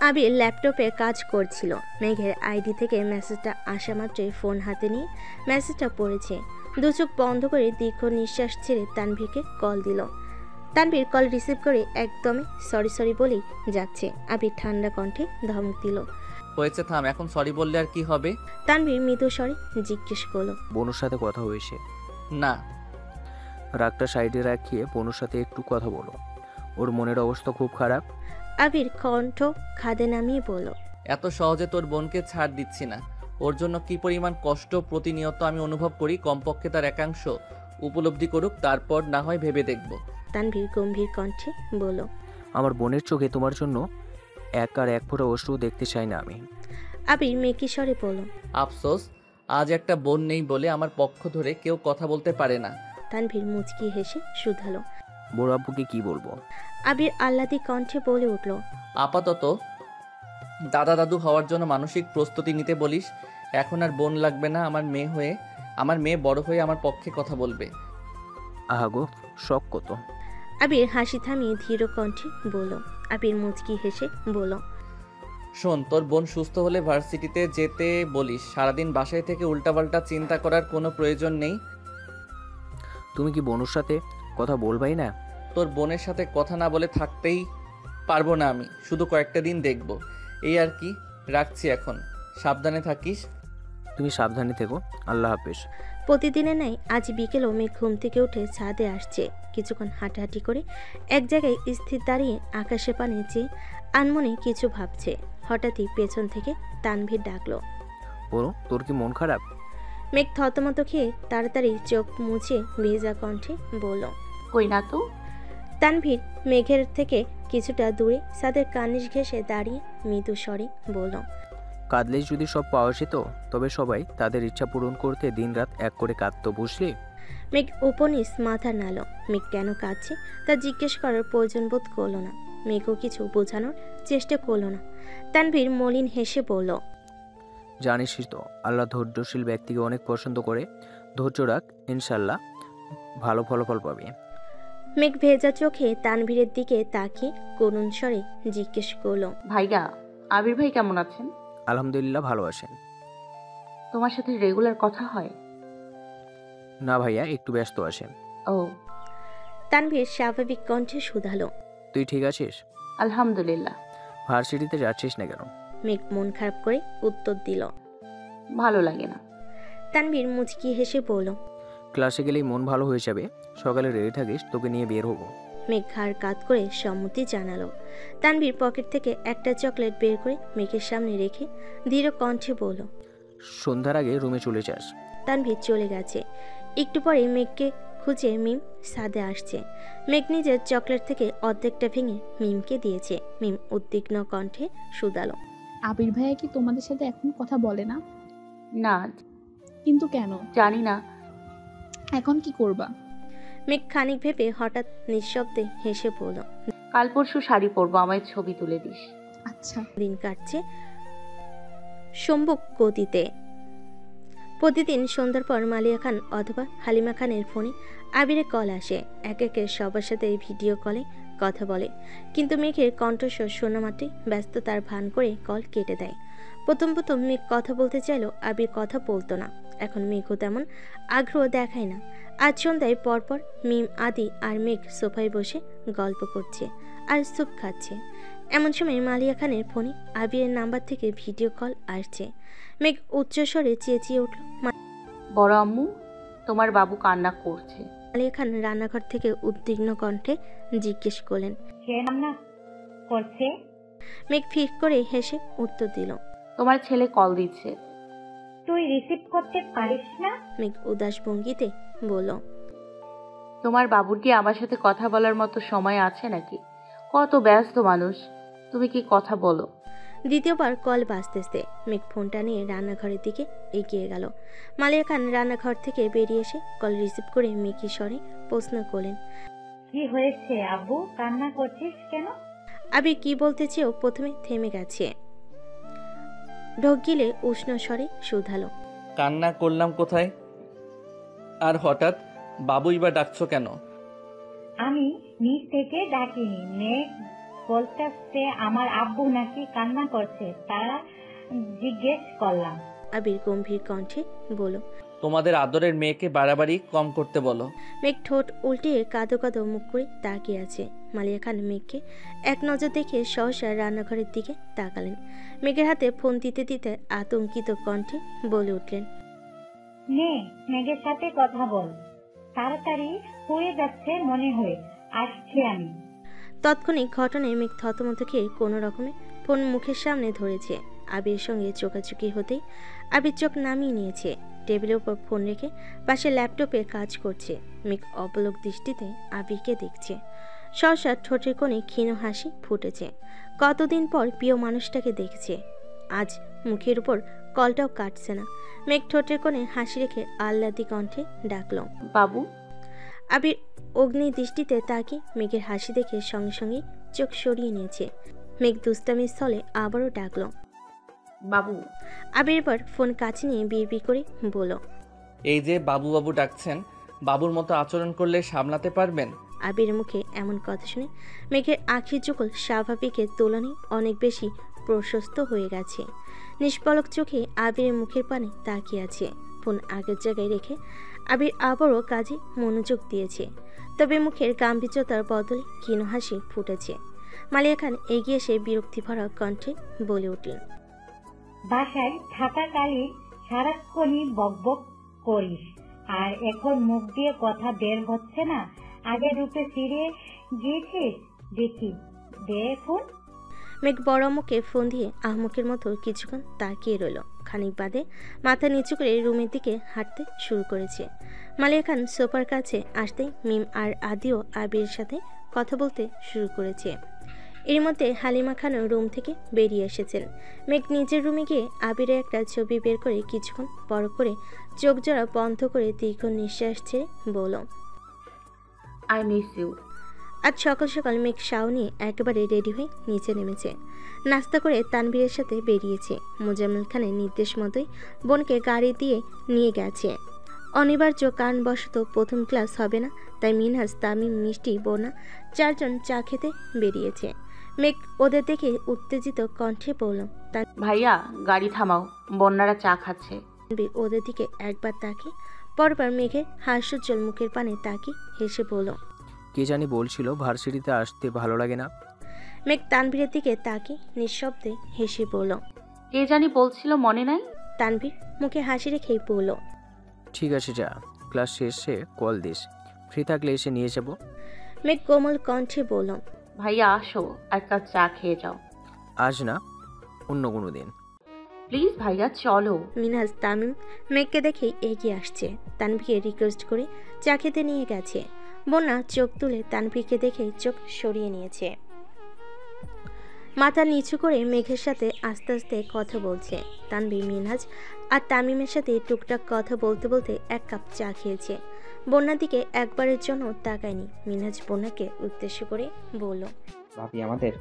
আবির ল্যাপটপে কাজ করছিল। মেঘের আইডি থেকে মেসেজটা আসা মাত্রই ফোন হাতে নিয়ে মেসেজটা পড়েছে। দু চোখ বন্ধ করে দীর্ঘ নিঃশ্বাস ছেড়ে তানভীরকে কল দিল। তানভীর কল রিসিভ করে একদমই সরি বলেই যাচ্ছে। আবির ঠান্ডা কণ্ঠে ধমক দিল। হয়েছে, থাম, এখন সরি বললে আর কি হবে? তানভীর মৃদু স্বরে জিজ্ঞেস করলো। বনুর সাথে কথা হয়েছে? না। রাগটা সাইডে রাখিয়ে বনুর সাথে একটু কথা বলো, ওর মনের অবস্থা খুব খারাপ। আবির কণ্ঠ খাদে নামিয়ে বলল। এত সহজে তোর বোনকে ছাড় দিচ্ছি না। ওর জন্য কি পরিমাণ কষ্ট প্রতিনিয়ত আমি অনুভব করি, কমপক্ষে তার একাংশ উপলব্ধি করুক, তারপর না হয় ভেবে দেখব। তানভীর গম্ভীর কণ্ঠে বলল। আমার বোনের চোখে তোমার জন্য এক ফোঁটা অশ্রু দেখতে চাই না আমি। আবির মেকি স্বরে বলল। আফসোস, আজ একটা বোন নেই বলে আমার পক্ষ ধরে কেউ কথা বলতে পারে না। তানভীর মুচকি হেসে শুধালো। বড় আব্বুকে কি বলবো? আবির আহ্লাদি কণ্ঠে বলে উঠল। আপাতত দাদা দাদু হওয়ার জন্য মানসিক প্রস্তুতি নিতে বলিস। এখন আর বোন লাগবে না। আমার মেয়ে বড় হয়ে আমার পক্ষে কথা বলবে। আহাগো, শখ কত। আবির হাসি থামিয়ে ধীর কণ্ঠে বলল। আবির মুচকি হেসে বলল। শোন, তোর বোন সুস্থ হলে ভার্সিটিতে যেতে বলিস। সারাদিন বাসায় থেকে উল্টাপাল্টা চিন্তা করার কোনো প্রয়োজন নেই। তুমি কি বনুর সাথে কথা বলবাই না? তোর বোনের সাথে কথা না বলে থাকতেই পারবো না আমি। শুধু কয়েকটা দিন দেখব, এই আর কি। রাখছি এখন, সাবধানে থাকিস। তুমি সাবধানে থেকো। আল্লাহ হাফেজ। প্রতিদিনের ন্যায় আজ বিকেলও মেঘ ঘুম থেকে উঠে ছাদে আসছে। কিছুক্ষণ হাঁটাহাঁটি করে এক জায়গায় স্থির দাঁড়িয়ে আকাশে পানে চেয়ে আনমনে কিছু ভাবছে। হঠাৎই পেছন থেকে তানভীর ডাকলো। বলো, তোর কি মন খারাপ? মেঘ থতমত খেয়ে তাড়াতাড়ি চোখ মুছে ভেজা কণ্ঠে বলল। কই না তো। তানভীর মেঘের থেকে কিছুটা দূরে ছাদের কার্নিশ ঘেঁষে দাঁড়িয়ে মৃদু স্বরে বলল। কাঁদলেই যদি সব পাওয়া যেত, তবে সবাই তাদের ইচ্ছা পূরণ করতে দিনরাত এক করে কাঁদত, বুঝলি? মেঘ উপনিস মাথা নাড়ল। মেঘ কেন কাঁদছে তা জিজ্ঞেস করার প্রয়োজন বোধ করলো না। মেঘও কিছু বোঝানোর চেষ্টা করলো না। তানভীর মলিন হেসে বলল। জানিসই তো, আল্লাহ ধৈর্যশীল ব্যক্তিকে অনেক পছন্দ করে। ধৈর্য রাখ, ইনশাল্লাহ ভালো ফলাফল পাবে। মেঘ ভেজা চোখে তানভীরের দিকে তাকিয়ে করুণ স্বরে জিজ্ঞেস করলো। ভাইয়া, আবির ভাই কেমন আছেন? আলহামদুলিল্লাহ ভালো আছেন। তোমার সাথে রেগুলার কথা হয়? না ভাইয়া, একটু ব্যস্ত আছেন। ও। তানভীর স্বাভাবিক কণ্ঠে শুধালো। তুই ঠিক আছিস? আলহামদুলিল্লাহ। ভার্সিটিতে যাচ্ছিস না কেন? মেঘ মন খারাপ করে উত্তর দিল। ভালো লাগে না। তানভীর মুচকি হেসে বলল। ক্লাসে গেলেই মন ভালো হয়ে যাবে। সকালে রেডি থাকিস, তোকে নিয়ে বের হবো। মেঘ ঘাড় কাত করে সম্মতি জানালো। তানভীর পকেট থেকে একটা চকলেট বের করে মেঘের সামনে রেখে ধীর কণ্ঠে বলল। সন্ধ্যার আগে রুমে চলে যাস। তানভীর চলে গেছে। একটু পরে মেঘকে খুঁজে মিম ছাদে আসছে। মেঘ নিজের চকলেট থেকে অর্ধেকটা ভেঙে মিমকে দিয়েছে। মিম উদ্বিগ্ন কণ্ঠে শুধালো। আবির ভাইয়া কি তোমাদের সাথে এখন কথা বলে না? না। কিন্তু কেন? জানি না। এখন কি করবা? মেঘ খানিক ভেবে হঠাৎ নিঃশব্দে হেসে বলল। কাল পরশু শাড়ি পরবো, আমায় ছবি তুলে দিস। আচ্ছা। দিন কাটছে সম্মুখ গতিতে। প্রতিদিন সন্ধ্যার পর মালিয়া খান অথবা হালিমা খানের ফোনে আবিরের কল আসে। এক একে সবার সাথে ভিডিও কলে কথা বলে। কিন্তু মেঘের কণ্ঠস্বর শোনা মাত্রই ব্যস্ততার ভান করে কল কেটে দেয়। প্রথম মেঘ কথা বলতে চাইলেও আবির কথা বলতো না। এখন মেঘও তেমন আগ্রহ দেখায় না। আজ সন্ধ্যায় পরপর মিম, আদি আর মেঘ সোফায় বসে গল্প করছে আর স্যুপ খাচ্ছে। এমন সময় মালিয়া খানের ফোনে আবিরের নাম্বার থেকে ভিডিও কল আসছে। মেঘ উচ্চস্বরে চেঁচিয়ে উঠল। বড় আম্মু, তোমার বাবু কান্না করছে। মালিয়া খান রান্নাঘর থেকে উদ্বিগ্ন কণ্ঠে জিজ্ঞেস করলেন। কে রান্না করছে? মেঘ ফিক করে হেসে উত্তর দিল। তোমার ছেলে কল দিচ্ছে। তুই রিসিভ করতে পারিস না? মেঘ উদাস ভঙ্গিতে বলল। তোমার বাবুর কি আমার সাথে কথা বলার মতো সময় আছে নাকি? কত ব্যস্ত মানুষ। তুমি কি কথা বলো? দ্বিতীয়বার কল বাজতেছে। মেঘ ফোনটা নিয়ে রান্নাঘরের দিকে এগিয়ে গেল। মালিয়া খান রান্নাঘর থেকে বেরিয়ে এসে কল রিসিভ করে মেকি স্বরে প্রশ্ন করলেন। কি হয়েছে আব্বু, কান্না করছিস কেন? আবির কি বলতে চেয়েও প্রথমে থেমে গেছে। ঢোক গিলে উষ্ণ স্বরে শুধালো। কান্না করলাম কোথায়? আর হঠাৎ বাবুই বা ডাকছো কেন? আমি নিজ থেকে ডাকিনি। মেঘ বলতেছে আমার আব্বু নাকি কান্না করছে, তা জিজ্ঞেস করলাম। আবির গম্ভীর কণ্ঠে বলল। তোমাদের আদরের মেয়েকে বাড়াবাড়ি কম করতে বলো। মেঘ ঠোঁট উল্টিয়ে কাঁদো কাঁদো মুখ করে তাকিয়ে আছে। মালিয়া খান মেঘকে এক নজর দেখে সহসা রান্নাঘরের দিকে তাকালেন। মেঘের হাতে ফোন দিতে দিতে আতঙ্কিত কণ্ঠে বলে উঠলেন, নে মেঘের সাথে কথা বল, তাড়াতাড়ি হয়ে যাচ্ছে মনে হয়, আসছি আমি। তৎক্ষণিক ঘটনায় মেঘ থতমত খেয়ে কোনো রকমে ফোন মুখের সামনে ধরেছে। আবির সঙ্গে চোকাচুকি হতেই আবির চোখ নামিয়ে নিয়েছে। টেবিলের উপর ফোন রেখে পাশে ল্যাপটপে কাজ করছে। মেঘ অপলক দৃষ্টিতে আবিরকে দেখছে। সহসা ঠোঁটের কোণে ক্ষীণ হাসি ফুটেছে। কতদিন পর প্রিয় মানুষটাকে দেখছে। আজ মুখের উপর কলটাও কাটছে না। মেঘ ঠোঁটের কোণে হাসি রেখে আহ্লাদি কণ্ঠে ডাকল, বাবু। আবির অগ্নি দৃষ্টিতে তাকে মেঘের হাসি দেখে সঙ্গে সঙ্গে চোখ সরিয়ে নিয়েছে। মেঘ দুষ্টামির স্থলে আবারও ডাকল, বাবু। আবির এবার ফোন কাছে নিয়ে বিড়বিড় করে বলল, এই যে বাবু বাবু ডাকছেন, বাবুর মতো আচরণ করলে সামলাতে পারবেন? আবির মুখে এমন কথা শুনে মেঘের আখির যুগল স্বাভাবিকের তুলনায় অনেক বেশি প্রশস্ত হয়ে গেছে। নিষ্পলক চোখে আবিরের মুখের পানে তাকিয়ে আছে। ফোন আগের জায়গায় রেখে আবির আবারও কাজে মনোযোগ দিয়েছে। তবে মুখের গাম্ভীর্যতার বদলে ক্ষীণ হাসি ফুটেছে। মালিয়া খান এগিয়ে এসে বিরক্তি ভরা কণ্ঠে বলে উঠলেন, বাসায় থাকাকালীন সারাক্ষণই বকবক করিস, আর এখন মুখ দিয়ে কথা বের হচ্ছে না। আগে রূপে ফিরে গিয়েছিস দেখি, দেখুন। মেঘ বড় মুখে ফোন দিয়ে আহমকের মতো কিছুক্ষণ তাকিয়ে রইল। খানিক বাদে মাথা নিচু করে রুমের দিকে হাঁটতে শুরু করেছে। মালিয়া খান সোফার কাছে আসতেই মিম আর আদিও আবিরের সাথে কথা বলতে শুরু করেছে। এর মধ্যে হালিমা খানও রুম থেকে বেরিয়ে এসেছেন। মেঘ নিজের রুমে গিয়ে আবিরের একটা ছবি বের করে কিছুক্ষণ বড় করে চোখ জোড়া বন্ধ করে দীর্ঘ নিঃশ্বাস ছেড়ে বলল, আই মিস ইউ। আজ সকাল সকাল মেঘ শাও নিয়ে একেবারে রেডি হয়ে নিচে নেমেছে। নাস্তা করে তানভীরের সাথে বেরিয়েছে। মোজাম্মেল খানের নির্দেশ মতোই বোনকে গাড়ি দিয়ে নিয়ে গেছে। অনিবার্য কারণবশত প্রথম ক্লাস হবে না, তাই মিনহাজ, তামিম, মিষ্টি, বোনা চারজন চা খেতে বেরিয়েছে। মেঘ ওদের দেখে উত্তেজিত কণ্ঠে বলল, ভাইয়া গাড়ি থামাও, বন্যারা চা খাচ্ছে। তানভীর ওদের দিকে একবার তাকিয়ে পরবার মেঘের হাস্যোজ্জ্বল মুখের পানে তাকিয়ে হেসে বলল, কে জানি বলছিল ভার্সিটিতে আসতে ভালো লাগে না। মেঘ তানভীরের দিকে তাকিয়ে নিঃশব্দে হেসে বলল, কে জানি বলছিল মনে নাই। তানভীর মুখে হাসি রেখেই বলল, ঠিক আছে যা, ক্লাস শেষে কল দিস, ফ্রি থাকলে এসে নিয়ে যাব। মেঘ কোমল কণ্ঠে বলল, ভাইয়া আসো, এক কাপ চা খেয়ে যাও। আজ না, অন্য কোনো দিন। প্লিজ ভাইয়া চলো। মিনহাজ, তামিম মেঘকে দেখেই এগিয়ে আসছে। তানভীরকে রিকোয়েস্ট করে চা খেতে নিয়ে গেছে। বন্যা চোখ তুলে তানভীরকে দেখেই চোখ সরিয়ে নিয়েছে। মাথা নিচু করে মেঘের সাথে আস্তে আস্তে কথা বলছে। তানভীর, মিনহাজ আর তামিমের সাথে টুকটাক কথা বলতে বলতে এক কাপ চা খেয়েছে। বন্যার দিকে একবারের জন্য তাকায়নি। মিনহাজ বন্যাকে উদ্দেশ্য করে বলল, ভাবি আমাদের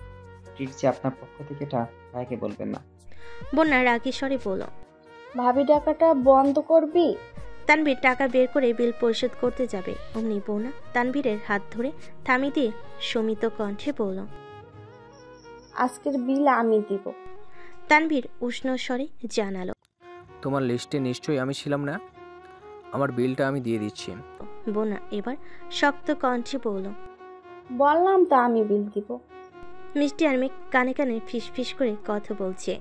ট্রিট যে আপনার পক্ষ থেকে এটা ভাইকে বলবেন না। বন্যা রাগী স্বরে বলল, ভাবি টাকাটা বন্ধ করবি? তানভীর টাকা বের করে বিল পরিশোধ করতে যাবে, অমনি বোনা তানভীরের হাত ধরে থামিয়ে দিয়ে শমিত কণ্ঠে বলল, আজকের বিল আমি দিব। তানভীর উষ্ণ স্বরে জানালো, তোমার লিস্টে নিশ্চয়ই আমি ছিলাম না, আমার বিলটা আমি দিয়ে দিচ্ছি। বোনা এবার শক্ত কণ্ঠে বলল, বললাম তো আমি বিল দিব। মিষ্টি আর মেঘ কানে কানে ফিস ফিস করে কথা বলছে।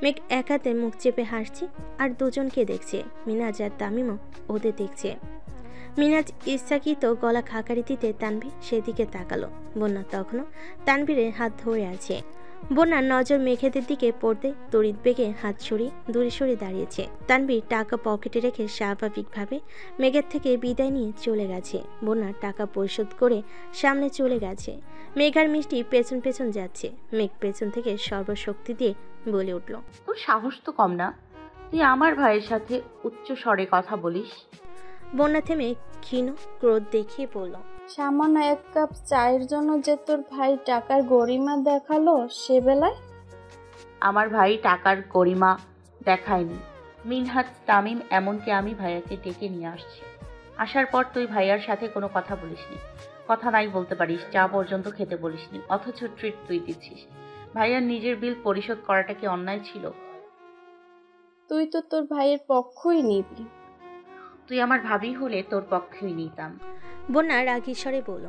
মেঘ এক হাতে মুখ চেপে হাসছে আর দুজনকে দেখছে। মিনাজ আর তামিমও ওদের দেখছে। মিনাজ ইচ্ছাকৃত গলা খাকারি দিতে তানভীর সেদিকে তাকালো। বন্যা তখনও তানভীরের হাত ধরে আছে। বন্যার নজর মেঘেদের দিকে পড়তে তড়িৎ বেগে হাত সরিয়ে দূরে সরে দাঁড়িয়েছে। তানভীর টাকা পকেটে রেখে স্বাভাবিকভাবে মেঘের থেকে বিদায় নিয়ে চলে গেছে। বন্যার টাকা পরিশোধ করে সামনে চলে গেছে। মেঘ আর মিষ্টি পেছন পেছন যাচ্ছে। মেঘ পেছন থেকে সর্বশক্তি দিয়ে বলে উঠল, তোর সাহস তো কম না, তুই আমার ভাইয়ের সাথে উচ্চ স্বরে কথা বলিস। বন্যা থেমে ক্ষীণ ক্রোধ দেখিয়ে বলল, সামান্য এক কাপ চায়ের জন্য যে তোর ভাই টাকার গরিমা দেখালো সে বেলায়? আমার ভাই টাকার গরিমা দেখায়নি। মিনহাজ, তামিম, এমনকি আমি ভাইয়াকে ডেকে নিয়ে আসছি। আসার পর তুই ভাইয়ার সাথে কোনো কথা বলিসনি, কথা নাই বলতে পারিস, চা পর্যন্ত খেতে বলিসনি, অথচ ট্রিট তুই দিচ্ছিস। ভাইয়ার নিজের বিল পরিশোধ করাটা কি অন্যায় ছিল? তুই তো তোর ভাইয়ের পক্ষই নিবি। তুই আমার ভাবি হলে তোর পক্ষেই নিতাম। বন্যা রাগী স্বরে বলল।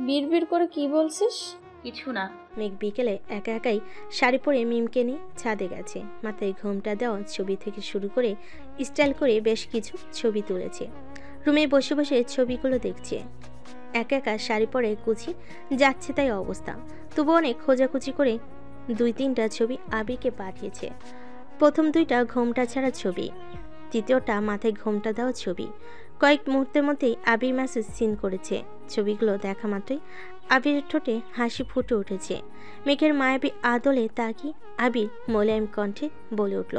বিড়বিড় করে কি বলছিস? কিছু না। মেঘ বিকেলে একা একাই শাড়ি পরে মিমকে নিয়ে ছাদে গেছে। মাথায় ঘোমটা দেওয়া ছবি থেকে শুরু করে স্টাইল করে বেশ কিছু ছবি তুলেছে। রুমে বসে বসে ছবিগুলো দেখছে। একা একা শাড়ি পরে কুচি যাচ্ছে তাই অবস্থা। তবু অনেক খোঁজাখুঁজি করে 2-3টা ছবি আবিরকে পাঠিয়েছে। প্রথম 2টা ঘোমটা ছাড়া ছবি, তৃতীয়টা মাথায় ঘোমটা দেওয়া ছবি। কয়েক মুহূর্তের মধ্যেই আবির মেসেজ সিন করেছে। ছবিগুলো দেখা মাত্রই আবিরের ঠোঁটে হাসি ফুটে উঠেছে। মেঘের মায়াবী আদলে তাকিয়ে আবির মোলায়েম কণ্ঠে বলে উঠল,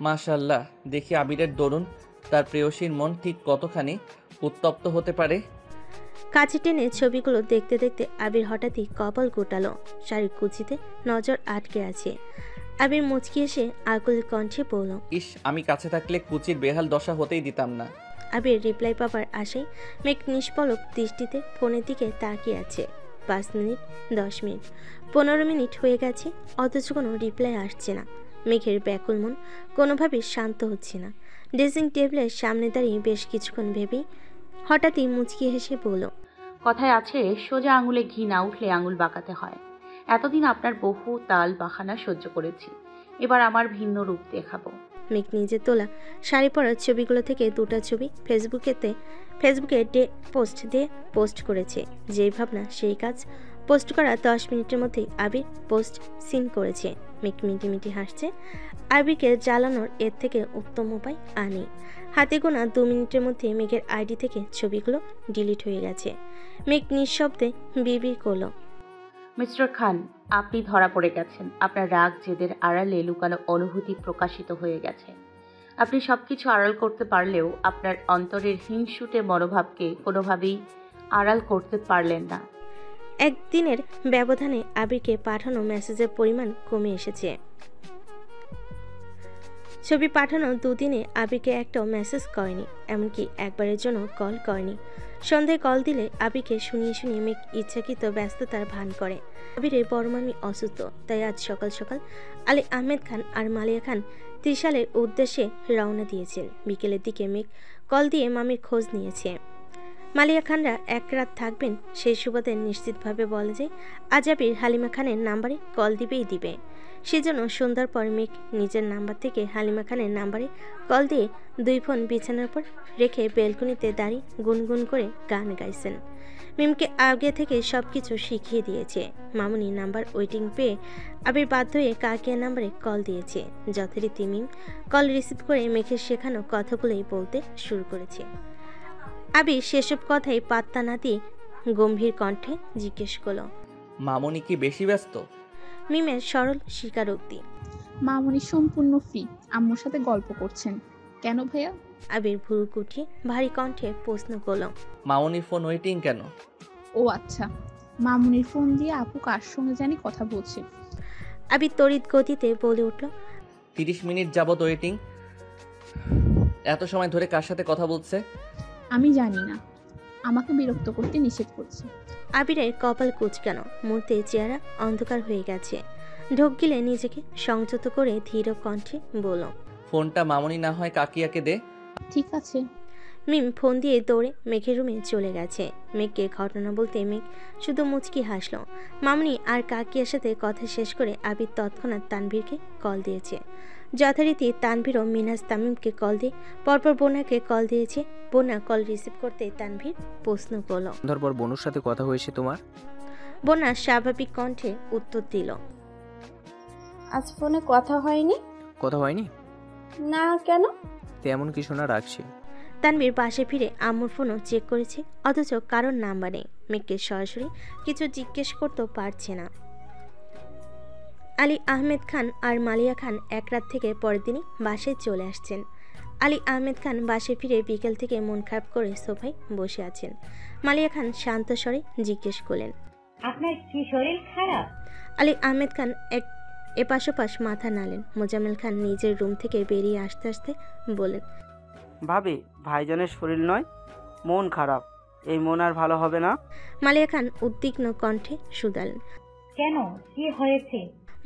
মাশাআল্লাহ, দেখি আবিরের দরুন তার প্রেয়সীর মন ঠিক কতখানি উত্তপ্ত হতে পারে। কাছে টেনে ছবিগুলো দেখতে দেখতে আবির হঠাৎই কপাল গোটালো। শাড়ির কুচিতে নজর আটকে আছে। আবির মুচকি এসে আকুল কণ্ঠে বলল, ইস, আমি কাছে থাকলে কুচির বেহাল দশা হতেই দিতাম না। আবির রিপ্লাই পাবার আশায় মেঘ নিষ্পলক দৃষ্টিতে ফোনের দিকে তাকিয়ে আছে। 5 মিনিট, 10 মিনিট, 15 মিনিট হয়ে গেছে, অথচ কোনো রিপ্লাই আসছে না। মেঘের ব্যাকুল মন কোনোভাবেই শান্ত হচ্ছে না। ড্রেসিং টেবিলের সামনে দাঁড়িয়ে বেশ কিছুক্ষণ ভেবেই হঠাৎই মুচকি হেসে বলল, কথায় আছে, সোজা আঙুলে ঘি না উঠলে আঙুল বাঁকাতে হয়। এতদিন আপনার বহু তাল বাহানা সহ্য করেছি, এবার আমার ভিন্ন রূপ দেখাবো। মেঘ নিজে তোলা শাড়ি পরার ছবিগুলো থেকে 2টা ছবি ফেসবুকে পোস্ট করেছে। যেই ভাবনা সেই কাজ। পোস্ট করা 10 মিনিটের মধ্যেই আবির পোস্ট সিন করেছে। মেঘ মিটিমিটি হাসছে। আবিরকে জ্বালানোর এর থেকে উত্তম উপায় আনি। হাতে গোনা 2 মিনিটের মধ্যে মেঘের আইডি থেকে ছবিগুলো ডিলিট হয়ে গেছে। মেঘ নিঃশব্দে বিড়বিড় করল, মিস্টার খান, আপনি ধরা পড়ে গেছেন। আপনার রাগ জেদের আড়ালে লুকানো অনুভূতি প্রকাশিত হয়ে গেছে। আপনি সবকিছু আড়াল করতে পারলেও আপনার অন্তরের হিংসুটে মনোভাবকে কোনোভাবেই আড়াল করতে পারলেন না। একদিনের ব্যবধানে আবিরকে পাঠানো মেসেজের পরিমাণ কমে এসেছে। ছবি পাঠানো 2 দিনে আবিরকে একটাও মেসেজ করেনি, এমনকি একবারের জন্য কল করেনি। সন্ধ্যায় কল দিলে আবিরকে শুনিয়ে শুনিয়ে মেঘ ইচ্ছাকৃত ব্যস্ততার ভান করে। আবিরের বড় মামি অসুস্থ, তাই আজ সকাল সকাল আলী আহমেদ খান আর মালিয়া খান ত্রিশালের উদ্দেশ্যে রওনা দিয়েছেন। বিকেলের দিকে মেঘ কল দিয়ে মামির খোঁজ নিয়েছে। মালিয়া খানরা 1 রাত থাকবেন, সেই সুবাদে নিশ্চিতভাবে বলে যে আজ আবির হালিমা খানের নাম্বারে কল দিবে। সেজন্য সন্ধ্যার পর মেঘ নিজের নাম্বার থেকে হালিমা খানের নাম্বারে কল দিয়ে 2 ফোন বিছানার উপর রেখে বেলকনিতে দাঁড়িয়ে গুনগুন করে গান গাইছেন। মিমকে আগে থেকে সব কিছু শিখিয়ে দিয়েছে। মামুনি নাম্বার ওয়েটিং পেয়ে আবির বাধ্য হয়ে কাকিয়া নাম্বারে কল দিয়েছে। যথারীতি মিম কল রিসিভ করে মেঘের শেখানো কথাগুলোই বলতে শুরু করেছে। আবির সেসব কথাই পাত্তা না দিয়ে গম্ভীর কণ্ঠে জিজ্ঞেস করল, মামুনি কি বেশি ব্যস্ত? মিমের সরল স্বীকারোক্তি, মামুনি সম্পূর্ণ ফ্রি, আম্মুর সাথে গল্প করছেন। কেন ভাইয়া? আবির ভুরু কুঠিয়ে ভারী কণ্ঠে প্রশ্ন করল, মামুনির ফোন ওয়েটিং কেন? ও আচ্ছা, মামুনির ফোন দিয়ে আপু কার সঙ্গে জানি কথা বলছে। আবির তড়িৎ গতিতে বলে উঠল, 30 মিনিট যাবত ওয়েটিং। এত সময় ধরে কার সাথে কথা বলছে? আমি জানি না, আমাকে বিরক্ত করতে নিষেধ করছে। আবিরের কপাল কুঁচকানো, মুহূর্তে চেহারা অন্ধকার হয়ে গেছে। ঢোক গিলে নিজেকে সংযত করে ধীর কণ্ঠে বলল, ফোনটা মামুনি না হয় কাকিয়াকে দে। ঠিক আছে। মিম ফোন দিয়ে দৌড়ে মেঘের রুমে চলে গেছে। মেঘকে ঘটনা বলতে মেঘ শুধু মুচকি হাসল। মামুনি আর কাকিয়ার সাথে কথা শেষ করে আবির তৎক্ষণাৎ তানভীরকে কল দিয়েছে। যথারীতি তানভীরও মিনহাজ তামিমকে কল দিয়ে পরপর বোনাকে কল দিয়েছে। বোনা কল রিসিভ করতে তানভীর প্রশ্ন করল, সন্ধ্যার পর বনুর সাথে কথা হয়েছে তোমার? বোনা স্বাভাবিক কণ্ঠে উত্তর দিল, আজ ফোনে কথা হয়নি। কথা হয়নি? না, কেন? তেমন কিছু না, রাখছি। তানভীর পাশে ফিরে আম্মুর ফোনও চেক করেছে, অথচ কারোর নাম্বার নেই। মেঘকে সরাসরি কিছু জিজ্ঞেস করতেও পারছে না। আলী আহমেদ খান আর মালিয়া খান 1 রাত থেকে পরের দিনই বাসায় চলে আসছেন। আলী আহমেদ খান বাসায় ফিরে বিকেল থেকে মন খারাপ করে সোফায় বসে আছেন। মালিয়া খান শান্ত স্বরে জিজ্ঞেস করলেন, আপনার কি শরীর খারাপ? আলী আহমেদ খান এপাশ ওপাশ মাথা নাড়লেন। মোজাম্মেল খান নিজের রুম থেকে বেরিয়ে আসতে আসতে বলেন, ভাবি, ভাইজানের শরীর নয়, মন খারাপ। এই মন আর ভালো হবে না। মালিয়া খান উদ্বিগ্ন কণ্ঠে শুধালেন, কেন, কি হয়েছে?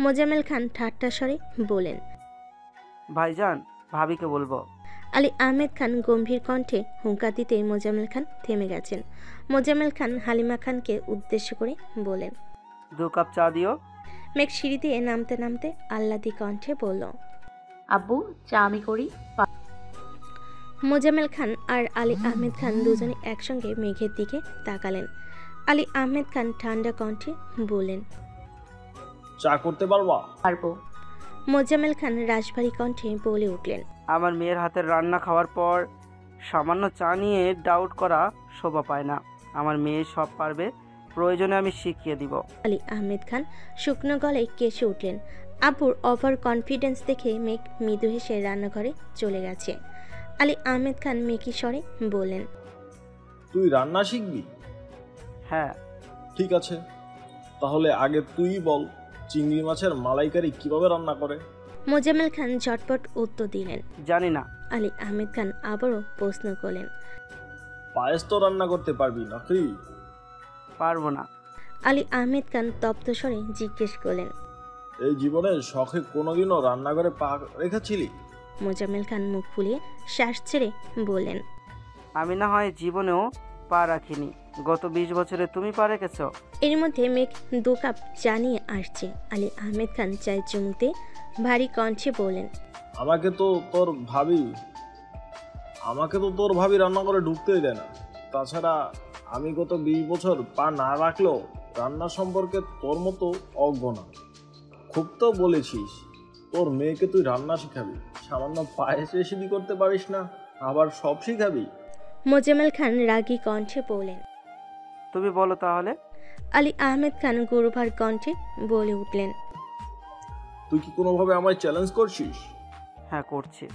মোজাম্মেল খান ঠাট্টা স্বরে বলেন, ভাইজান, ভাবিকে বলবো। আলী আহমেদ খান গম্ভীর কণ্ঠে হুঙ্কার দিতে মোজাম্মেল খান থেমে গেছেন। মোজাম্মেল খান হালিমা খানকে উদ্দেশ্য করে বলেন, 2 কাপ চা দিও। মেঘ সিঁড়ি দিয়ে নামতে নামতে আহ্লাদি কণ্ঠে বলল, আব্বু চা আমি করি। মোজাম্মেল খান আর আলী আহমেদ খান দুজনে একসঙ্গে মেঘের দিকে তাকালেন। আলী আহমেদ খান ঠান্ডা কণ্ঠে বললেন, চা করতে পারবা? পারবো। মোজাম্মেল খান রাশভারী কণ্ঠে বলে উঠলেন, আমার মেয়ের হাতের রান্না খাওয়ার পর সামান্য চা নিয়ে ডাউট করা শোভা পায় না। আমার মেয়ে সব পারবে, প্রয়োজনে আমি শিখিয়ে দিব। আলী আহমেদ খান শুকনো গলায় কেসে উঠলেন। আব্বুর ওভার কনফিডেন্স দেখে মেঘ মৃদু হেসে রান্নাঘরে চলে গেছে। আলী আহমেদ খান মেকি স্বরে বললেন, তুই রান্না শিখবি? হ্যাঁ। ঠিক আছে, তাহলে আগে তুই বল চিংড়ি মাছের মালাইকারি কিভাবে রান্না করে? মোজাম্মেল খান ঝটপট উত্তর দিলেন, জানি না। আলী আহমেদ খান আবারও প্রশ্ন করলেন, পায়েস তো রান্না করতে পারবি নাকি? পারবো না। আলী আহমেদ খান তপ্ত স্বরে জিজ্ঞেস করলেন, এই জীবনে শখে কোনোদিনও রান্নাঘরে পা রেখেছিলি? মোজাম্মেল খান মুখ ফুলিয়ে শ্বাস ছেড়ে বললেন, আমি না হয় জীবনেও পা রাখিনি, গত 20 বছরে তুমি পা রেখেছ। এর মধ্যে মেঘ 2 কাপ চা নিয়ে আসছে। আলী আহমেদ খান চায়ের চুমুতে ভারী কণ্ঠে বললেন, আমাকে তো তোর ভাবি রান্না করে ঢুকতেই দেয় না। তাছাড়া আমি গত 20 বছর পা না রাখলেও রান্না সম্পর্কে তোর মতো অজ্ঞ না। খুব তো বলেছিস তোর মেয়েকে তুই রান্না শিখাবি, সামান্য পায়েস রেসিপি করতে পারিস না, আবার সব শিখাবি? মোজাম্মেল খান রাগী কণ্ঠে বললেন, তুমি বলো তাহলে। আলী আহমেদ খান গুরুভার কণ্ঠে বলে উঠলেন, তুই কি কোনোভাবে আমায় চ্যালেঞ্জ করছিস? হ্যাঁ করছি।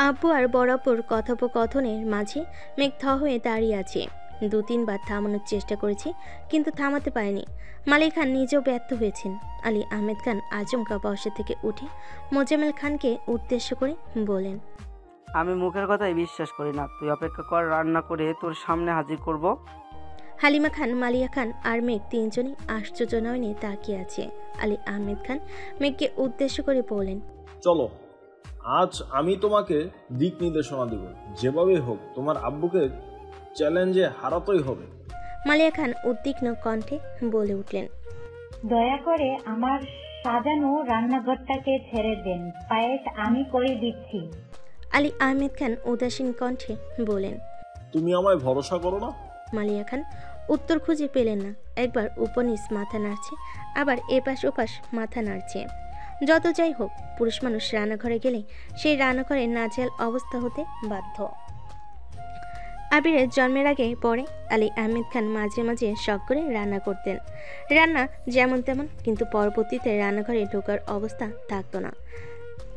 আব্বু আর বরাবর কথোপকথনের মাঝে মেঘ থ হয়ে দাঁড়িয়ে আছে। 2-3 বার থামানোর চেষ্টা করেছে, কিন্তু থামাতে পারেনি। মালিক খান নিজেও ব্যর্থ হয়েছেন। আলী আহমেদ খান আচমকা বসা থেকে উঠে মোজাম্মেল খানকে উদ্দেশ্য করে বলেন, আমি মুখের কথাই বিশ্বাস করি না। তুই অপেক্ষা কর, রান্না করে তোর সামনে হাজির করব। হালিমা খান, মালিয়া খান আর মেঘ 3 জনই আশ্চর্য নয়নে তাকিয়ে আছে। আলী আহমেদ খান মেঘকে উদ্দেশ্য করে বলেন, চলো আজ আমি তোমাকে দিক নির্দেশনা দেব, যেভাবে হোক তোমার আব্বুকে চ্যালেঞ্জে হারাতেই হবে। মালিয়া খান উদ্বিগ্ন কণ্ঠে বলে উঠলেন, দয়া করে আমার সাজানো রান্নাঘরটাকে ছেড়ে দেন, পায়েস আমি করে দিচ্ছি। আলী আহমেদ খান উদাসীন কণ্ঠে বলেন, তুমি আমায় ভরসা করো না? মালিয়া খান উত্তর খুঁজে পেলেন না। একবার উপনিস মাথা নাড়ছে, আবার এপাশ ওপাশ মাথা নাড়ছে। যত যাই হোক, পুরুষ মানুষ রান্নাঘরে গেলে সেই রান্নাঘরে নাজেহাল অবস্থা হতে বাধ্য। আবিরের জন্মের আগে পরে আলী আহমেদ খান মাঝে মাঝে শখ করে রান্না করতেন। রান্না যেমন তেমন, কিন্তু পরবর্তীতে রান্নাঘরে ঢোকার অবস্থা থাকতো না।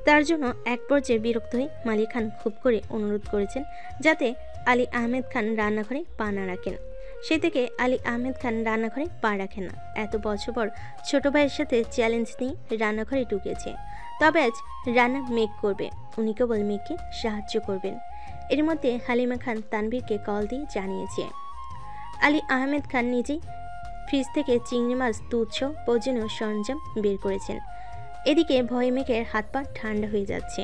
তার জন্য এক পর্যায়ে বিরক্ত হয়ে মালিক খান খুব করে অনুরোধ করেছেন যাতে আলী আহমেদ খান রান্নাঘরে পা না রাখেন। সেই থেকে আলী আহমেদ খান রান্নাঘরে পা রাখেন না। এত বছর পর ছোট ভাইয়ের সাথে চ্যালেঞ্জ নিয়ে রান্নাঘরে ঢুকেছে। তবে আজ রান্না মেঘ করবে, উনি কেবল মেঘকে সাহায্য করবেন। এর মধ্যে হালিমা খান তানভীরকে কল দিয়ে জানিয়েছে আলী আহমেদ খান নিজেই ফ্রিজ থেকে চিংড়ি মাছ, দুধ সহ প্রয়োজনীয় সরঞ্জাম বের করেছেন। এদিকে ভয়ে মেঘের হাত পা ঠান্ডা হয়ে যাচ্ছে।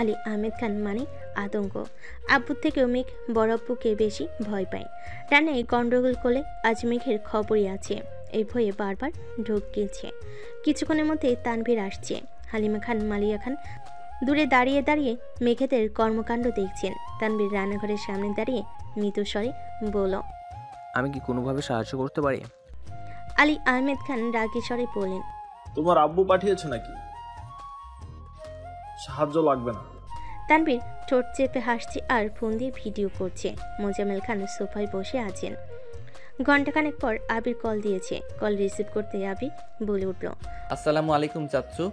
আলী আহমেদ খান মানে আতঙ্ক। আব্বুর থেকেও মেঘ বড় আব্বুকে বেশি ভয় পায়। রান্নায় গন্ডগোল করলে আজ মেঘের খবরই আছে, এই ভয়ে বারবার ঢোক গিলছে। কিছুক্ষণের মধ্যে তানভীর আসছে। হালিমা খান, মালিয়া খান দূরে দাঁড়িয়ে দাঁড়িয়ে মেঘেদের কর্মকাণ্ড দেখছেন। তানভীর রান্নাঘরের সামনে দাঁড়িয়ে মৃদু স্বরে বলল, আমি কি কোনোভাবে সাহায্য করতে পারি? আলী আহমেদ খান রাগী স্বরে বললেন, তোমার আব্বু পাঠিয়েছে নাকি? সাহায্য লাগবে না। তানভীর ঠোঁট চেপে হাসছে আর ফোন দিয়ে ভিডিও করছে। মোজাম্মেল খান সোফায় বসে আছেন। ঘণ্টাখানেক পর আবির কল দিয়েছে। কল রিসিভ করতে আবির বলে উঠল, আসসালামু আলাইকুম চাচ্চু,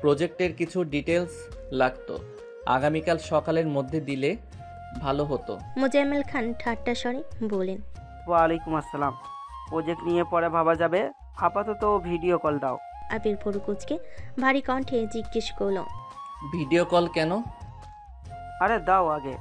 প্রজেক্টের কিছু ডিটেলস লাগতো, আগামীকাল সকালের মধ্যে দিলে ভালো হতো। মোজাম্মেল খান ঠাট্টা স্বরে বলেন, ওয়ালাইকুম আসসালাম। প্রজেক্ট নিয়ে পরে ভাবা যাবে, আপাতত ভিডিও কল দাও। আবির ভরু কুচকে ভারী কণ্ঠে জিজ্ঞেস করল, ভিডিও কল কেন? আরে দাও আগে।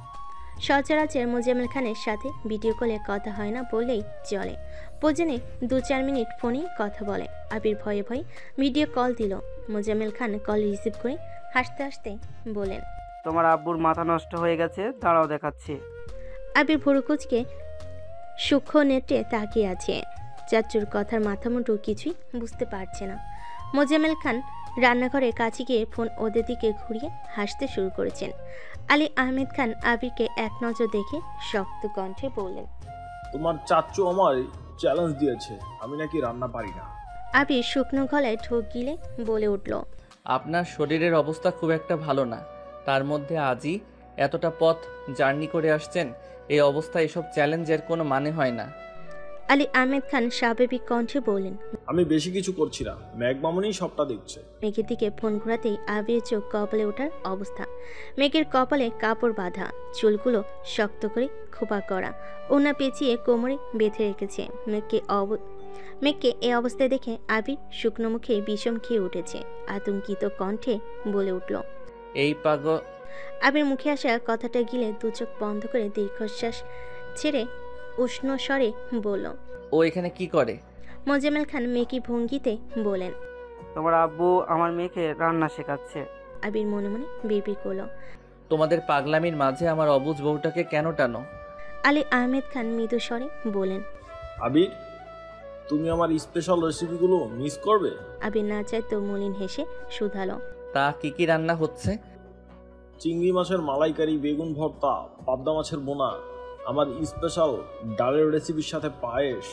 সচরাচর মোজাম্মেল খানের সাথে ভিডিও কলে কথা হয় না বললেই চলে। প্রয়োজনে 2-4 মিনিট ফোনে কথা বলে। আবির ভয়ে ভয়ে ভিডিও কল দিল। মোজাম্মেল খান কল রিসিভ করে হাসতে হাসতে বলেন, তোমার আব্বুর মাথা নষ্ট হয়ে গেছে, দাঁড়াও দেখাচ্ছি। আবির ভুরুকুচকে সূক্ষ্ম নেটে তাকিয়ে আছে। চাচ্চুর কথার মাথামুটো কিছুই বুঝতে পারছে না। মোজাম্মেল খান রান্নাঘরের কাছে গিয়ে ফোন ওদের দিকে ঘুরিয়ে হাসতে শুরু করেছেন। আলী আহমেদ খান আবিরকে এক নজর দেখে শক্ত কণ্ঠে বললেন, তোমার চাচ্চু আমায় চ্যালেঞ্জ দিয়েছে, আমি নাকি রান্না পারি না। আবির শুকনো গলায় ঢোক গিলে বলে উঠল, আপনার শরীরের অবস্থা খুব একটা ভালো না, তার মধ্যে আজই এতটা পথ জার্নি করে আসছেন। এই অবস্থায় এসব চ্যালেঞ্জের কোনো মানে হয় না। আলী আহমেদ খান স্বাভাবিক কণ্ঠে বললেন, আমি বেশি কিছু করছি না, মেঘমামুনি সবটা দেখছে। মেঘের দিকে ফোন ঘোরাতেই আবিরের চোখ কপালে ওঠার অবস্থা। মেঘের কপালে কাপড় বাঁধা, চুলগুলো শক্ত করে খোপা করা, ওনা পেঁচিয়ে কোমরে বেঁধে রেখেছে। মেঘকে এই অবস্থায় দেখে আবির শুকনো মুখে বিষম খেয়ে উঠেছে। আতঙ্কিত কণ্ঠে বলে উঠল, এই পাগল। আবির মুখে আসা কথাটা গিলে দু চোখ বন্ধ করে দীর্ঘশ্বাস ছেড়ে উষ্ণ স্বরে বলল, ও এখানে কি করে? মোজাম্মেল খান মেকি ভঙ্গিতে বলেন, তোমার আব্বু আমার মেয়েকে রান্না শেখাচ্ছে। আবির মনে মনে বিড়বিড় করল, তোমাদের পাগলামির মাঝে আমার অবুঝ বউটাকে কেন টানো? আলী আহমেদ খান মৃদু স্বরে বলেন, আবির, তুমি আমার স্পেশাল রেসিপিগুলো মিস করবে? আবির না চাইতো মলিন হেসে শুধালো, তা কি কি রান্না হচ্ছে? চিংড়ি মাছের মালাইকারি, বেগুন ভর্তা, পাবদা মাছের বোনা, আমার স্পেশাল ডালের রেসিপির সাথে পায়েস।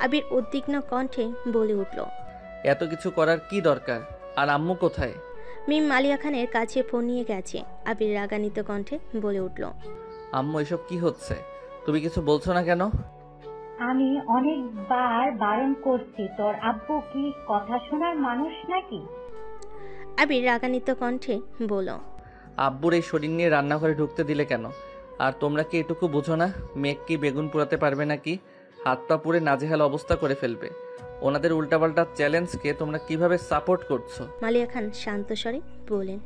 আবির উদ্বিগ্ন কণ্ঠে বলে উঠল, এত কিছু করার কি দরকার? আর আম্মু কোথায়? মিম মালিয়া খানের কাছে ফোন নিয়ে গেছে। আবির রাগান্বিত কণ্ঠে বলে উঠল, আম্মু এসব কি হচ্ছে? তুমি কিছু বলছো না কেন? আমি অনেকবার বারণ করছি, তোর আব্বু কি কথা শোনার মানুষ নাকি? আবির রাগান্বিত কণ্ঠে বলল, আব্বুর এই শরীর নিয়ে রান্নাঘরে ঢুকতে দিলে কেন? আর তোমরা কি এটুকু বুঝো না মেঘ কি বেগুন পোড়াতে পারবে নাকি? হাত পা পুড়ে নাজেহাল অবস্থা করে ফেলবে। ওনাদের উল্টাপাল্টা চ্যালেঞ্জকে তোমরা কিভাবে সাপোর্ট করছো? মালিয়া খান শান্ত স্বরে বলেন,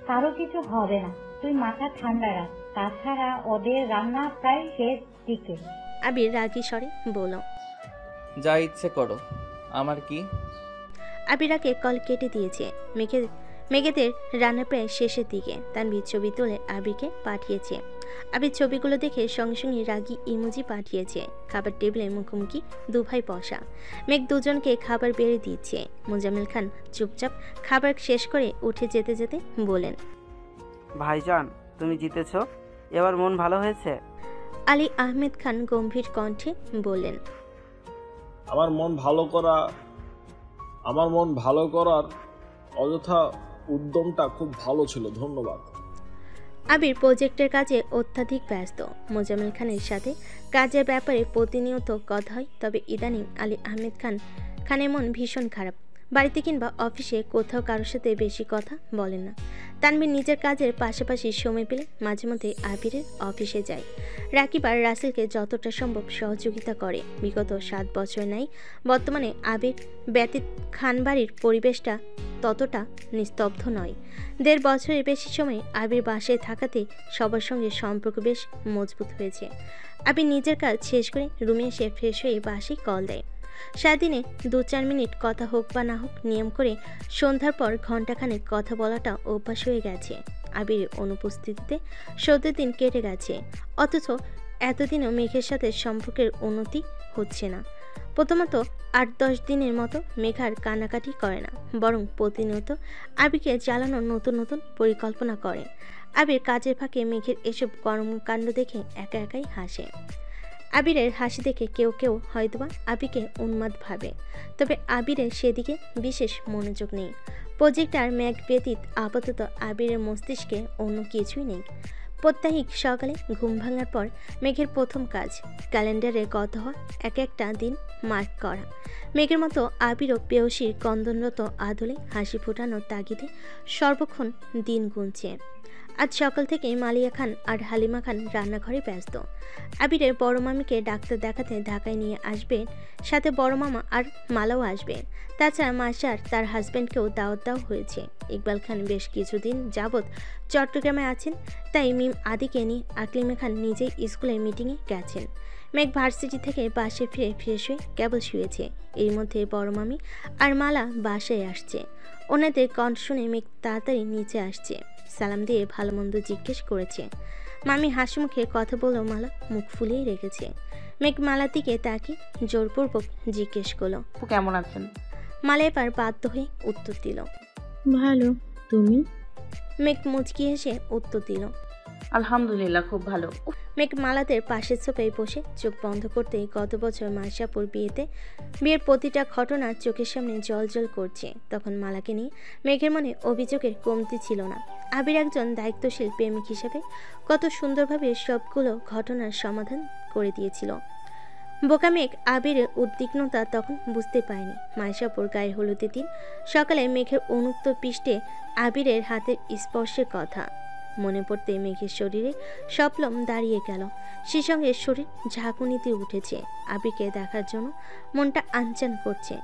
কারো কিছু হবে না, তুই মাথা ঠান্ডা রাখ। তাছাড়া ওদের রান্না প্রায় শেষ দিকে। আবির রাগী স্বরে বলল, যা ইচ্ছে করো, আমার কি? আবিরাকে কল কেটে দিয়েছে। মেঘেদের রান্না প্রায় শেষের দিকে। তানভীর ছবি তুলে আবিরকে পাঠিয়েছে। আবির ছবিগুলো দেখে সঙ্গে সঙ্গে রাগী ইমোজি পাঠিয়েছে। খাবার টেবিলে মুখোমুখি দুভাই বসা। মেঘ দুজনকে খাবার বেড়ে দিচ্ছে। মোজাম্মেল খান চুপচাপ খাবার শেষ করে উঠে যেতে যেতে বলেন, ভাইজান, তুমি জিতেছ, এবার মন ভালো হয়েছে? আলী আহমেদ খান গম্ভীর কণ্ঠে বললেন, আমার মন ভালো করার অযথা উদ্যমটা খুব ভালো ছিল, ধন্যবাদ। আবির প্রজেক্টের কাজে অত্যাধিক ব্যস্ত। মোজাম্মেল খানের সাথে কাজের ব্যাপারে প্রতিনিয়ত কথা হয়, তবে ইদানিং আলী আহমেদ খানের মন ভীষণ খারাপ। বাড়িতে কিংবা অফিসে কোথাও কারোর সাথে বেশি কথা বলেন না। তানভীর নিজের কাজের পাশাপাশি সময় পেলে মাঝে মধ্যে আবিরের অফিসে যায়। রাকিব আর রাসেলকে যতটা সম্ভব সহযোগিতা করে। বিগত 7 বছর নাই বর্তমানে আবির ব্যতীত খানবাড়ির পরিবেশটা ততটা নিস্তব্ধ নয়। 1.5 বছরের বেশি সময় আবির বাসায় থাকাতে সবার সঙ্গে সম্পর্ক বেশ মজবুত হয়েছে। আবির নিজের কাজ শেষ করে রুমে এসে ফ্রেশ হয়ে বাসায় কল দেয়। সারাদিনে 2-4 মিনিট কথা হোক বা না হোক নিয়ম করে সন্ধ্যার পর ঘণ্টাখানেক কথা বলাটা অভ্যাস হয়ে গেছে। আবিরের অনুপস্থিতিতে 17 দিন কেটে গেছে, অথচ এতদিনও মেঘের সাথে সম্পর্কের উন্নতি হচ্ছে না। প্রথমত 8-10 দিনের মতো মেঘার কানাকাটি করে না, বরং প্রতিনিয়ত আবিরকে জ্বালানোর নতুন নতুন পরিকল্পনা করে। আবির কাজের ফাঁকে মেঘের এসব কর্মকাণ্ড দেখে একা একাই হাসে। আবিরের হাসি দেখে কেউ কেউ হয়তোবা আবিরকে উন্মাদ ভাবে, তবে আবিরের সেদিকে বিশেষ মনোযোগ নেই। প্রজেক্টার মেঘ ব্যতীত আপাতত আবিরের মস্তিষ্কে অন্য কিছুই নেই। প্রত্যাহিক সকালে ঘুম ভাঙার পর মেঘের প্রথম কাজ ক্যালেন্ডারে গত হওয়া একটা দিন মার্ক করা। মেঘের মতো আবিরও পেয়সীর কন্দনরত আদলে হাসি ফোটানোর তাগিদে সর্বক্ষণ দিন গুনছে। আজ সকাল থেকে মালিয়া খান আর হালিমা খান রান্নাঘরে ব্যস্ত। আবিরের বড় মামিকে ডাক্তার দেখাতে ঢাকায় নিয়ে আসবেন, সাথে বড় মামা আর মালাও আসবে। তাছাড়া মাসার তার হাজব্যান্ডকেও দাওয়াত দেওয়া হয়েছে। ইকবাল খান বেশ কিছুদিন যাবৎ চট্টগ্রামে আছেন, তাই মিম আদিকে নিয়ে আকলিমা খান নিজেই স্কুলের মিটিংয়ে গেছেন। মেঘ ভার্সিটি থেকে বাসে ফিরে ফ্রেশ হয়ে কেবল শুয়েছে। এর মধ্যে বড় মামি আর মালা বাসায় আসছে। ওনাদের কণ্ঠ শুনে মেঘ তাড়াতাড়ি নিচে আসছে। সালাম দিয়ে ভালো মন্দ জিজ্ঞেস করেছে। মামি হাসি মুখে কথা বলেও মালা মুখ ফুলিয়ে রেখেছে। মেঘ মালার দিকে তাকিয়ে জোরপূর্বক জিজ্ঞেস করলো, আপু কেমন আছেন? মালা এবার বাধ্য হয়ে উত্তর দিল। ভালো, তুমি? মেঘ মুচকি হেসে উত্তর দিল, আলহামদুলিল্লাহ খুব ভালো। মেঘ মালাদের পাশের সোফায় বসে চোখ বন্ধ করতেই গত বছর মাইশাপুর বিয়ের প্রতিটা ঘটনা চোখের সামনে জল করছে। তখন মালাকে নিয়ে মেঘের মনে অভিযোগের কমতি ছিল না। আবির একজন দায়িত্বশীল প্রেমিক হিসেবে কত সুন্দরভাবে সবগুলো ঘটনার সমাধান করে দিয়েছিল। বোকা মেঘ আবিরের উদ্বিগ্নতা তখন বুঝতে পারেনি। মাইশাপুর গায়ে হলুদের দিন সকালে মেঘের উন্মুক্ত পৃষ্ঠে আবিরের হাতের স্পর্শের কথা মনে পড়তে মেঘের শরীরে সপলম দাঁড়িয়ে গেল। সে সঙ্গে শরীর ঝাঁকুনিতে উঠেছে। আবিরকে দেখার জন্য মনটা আনচান করছে।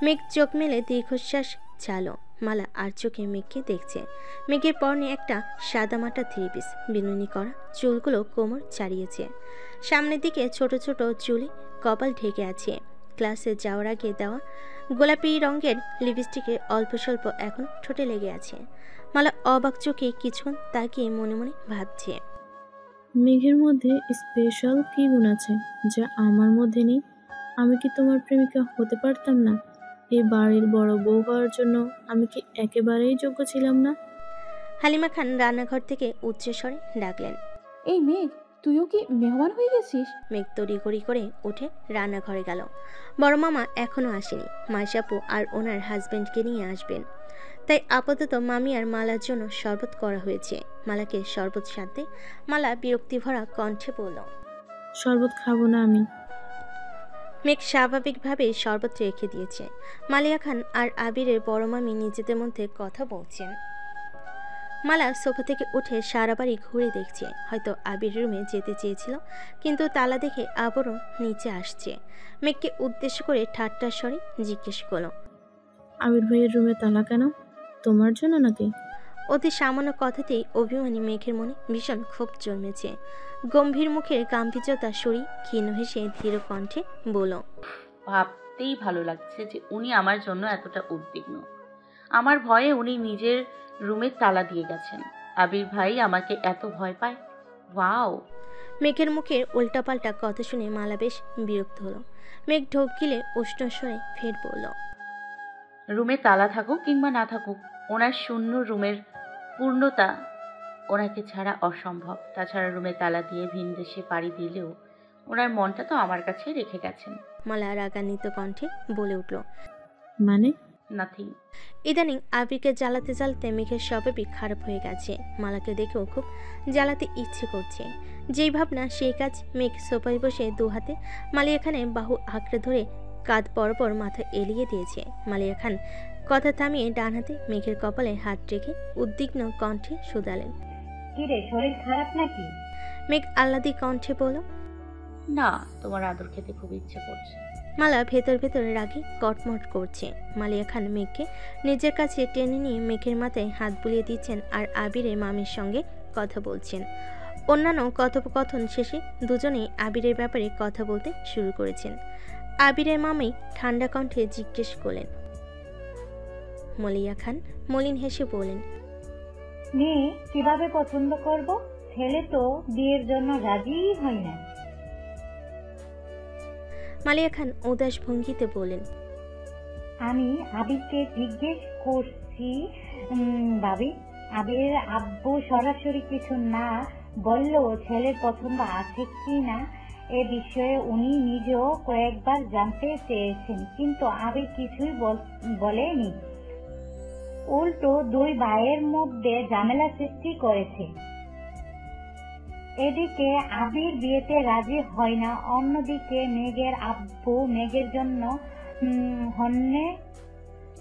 মেঘ চোখ মেলে দীর্ঘশ্বাস ছাড়ল। মালা আর চোখে মেঘকে দেখছে। মেঘের পরনে একটা সাদামাটা থ্রি পিস, বিনুনি করা চুলগুলো কোমর ছাড়িয়েছে। সামনের দিকে ছোট ছোট চুলে কপাল ঢেকে আছে। ক্লাসে যাওয়ার আগে দেওয়া গোলাপি রঙের লিপস্টিকে অল্প স্বল্প এখন ঠোঁটে লেগে আছে। মালা অবাক চোখে কিছুক্ষণ তাকিয়ে মনে মনে ভাবছে, মেঘের মধ্যে স্পেশাল কি গুণ আছে যা আমার মধ্যে নেই? আমি কি তোমার প্রেমিকা হতে পারতাম না? এই বাড়ির বড় বউ হওয়ার জন্য আমি কি একেবারেই যোগ্য ছিলাম না? হালিমা খান রান্নাঘর থেকে উচ্চস্বরে ডাকলেন, এই মেঘ, তুইও কি মেহমান হয়ে গেছিস? মেঘ তড়িঘড়ি করে উঠে রান্নাঘরে গেল। বড় মামা এখনো আসেনি। মাইশাপু আর ওনার হাজবেন্ডকে নিয়ে আসবেন, তাই আপাতত মামি আর মালার জন্য শরবত করা হয়েছে। মালাকে শরবত সাথে মালা বিরক্তিভরা কণ্ঠে বলল, শরবত খাবো না আমি। মেঘ স্বাভাবিকভাবে শরবত রেখে দিয়েছে। মালিয়া খান আর আবিরের বড় মামি নিজেদের মধ্যে কথা বলছেন। মালা সোফা থেকে উঠে সারা বাড়ি ঘুরে দেখছে। হয়তো আবির রুমে যেতে চেয়েছিল, কিন্তু তালা দেখে আবারও নিচে আসছে। মেঘকে উদ্দেশ্য করে ঠাট্টার স্বরে জিজ্ঞেস করলো, আবির ভাইয়ের রুমে তালা কেন? তোমার জন্য নাকি? অতি সামান্য কথাতেই অভিমানী মেঘের মনে ভীষণ ক্ষোভ জন্মেছে। গম্ভীর মুখের গাম্ভীর্যতা সরি ক্ষীণ হেসে ধীর কণ্ঠে বলল, ভাবতেই ভালো লাগছে যে উনি আমার জন্য এতটা উদ্বিগ্ন। আমার ভয়ে উনি নিজের রুমে তালা দিয়ে গেছেন। আবির ভাই আমাকে এত ভয় পায়? ওয়াও! মেঘের মুখের উল্টাপাল্টা কথা শুনে মালা বেশ বিরক্ত হলো। মেঘ ঢোক গিলে উষ্ণ স্বরে ফের বলল, রুমে তালা থাকুক কিংবা না থাকুক, ওনার শূন্য রুমের পূর্ণতা ওনাকে ছাড়া অসম্ভব। তাছাড়া রুমে তালা দিয়ে ভিন দেশে পাড়ি দিলেও ওনার মনটা তো আমার কাছে রেখে গেছেন। মালা রাগান্বিত কণ্ঠে বলে উঠল, মানে? নাথিং। ইদানিং আবিরকে জ্বালাতে জ্বালাতে মেঘের স্বভাবই খারাপ হয়ে গেছে। মালাকে দেখেও খুব জ্বালাতে ইচ্ছে করছে। যেই ভাবনা সেই কাজ। মেঘ সোফায় বসে দু হাতে মালিয়া খানের বাহু আঁকড়ে ধরে কাঁধ পরপর মাথা এলিয়ে দিয়েছে। মালিয়া খান কথা থামিয়ে ডান হাতে মেঘের কপালে হাত রেখে উদ্বিগ্ন কণ্ঠে শুধালেন, কিরে, শরীর খারাপ নাকি? মেঘ আহ্লাদি কণ্ঠে বলল, না, তোমার আদর খেতে খুব ইচ্ছে করছে। মালা ভেতর ভেতর রাগে কটমট করছে। মালিয়া খান মেঘকে নিজের কাছে টেনে নিয়ে মেঘের মাথায় হাত বুলিয়ে দিচ্ছেন আর আবিরের মামির সঙ্গে কথা বলছেন। অন্যান্য কথোপকথন শেষে দুজনেই আবিরের ব্যাপারে কথা বলতে শুরু করেছেন। আবিরের মামি ঠান্ডা কণ্ঠে জিজ্ঞেস করলেন, মালিয়া খান মলিন হেসে বলেন, মেয়ে কিভাবে পছন্দ করব? ছেলে তো বিয়ের জন্য রাজিই হয় না। মালিয়া খান উদাস ভঙ্গিতে বলেন, আমি আবিরকে জিজ্ঞেস করছি ভাবি, আবিরের আব্বু সরাসরি কিছু না বললেও ছেলের পছন্দ আছে কি না এ বিষয়ে উনি নিজেও কয়েকবার জানতে চেয়েছেন, কিন্তু আবির কিছুই বলেনি। উল্টো দুই ভাইয়ের মধ্যে ঝামেলা সৃষ্টি করেছে। এদিকে আবির বিয়েতে রাজি হয় না, অন্যদিকে মেঘের আব্বু মেঘের জন্য হন্যে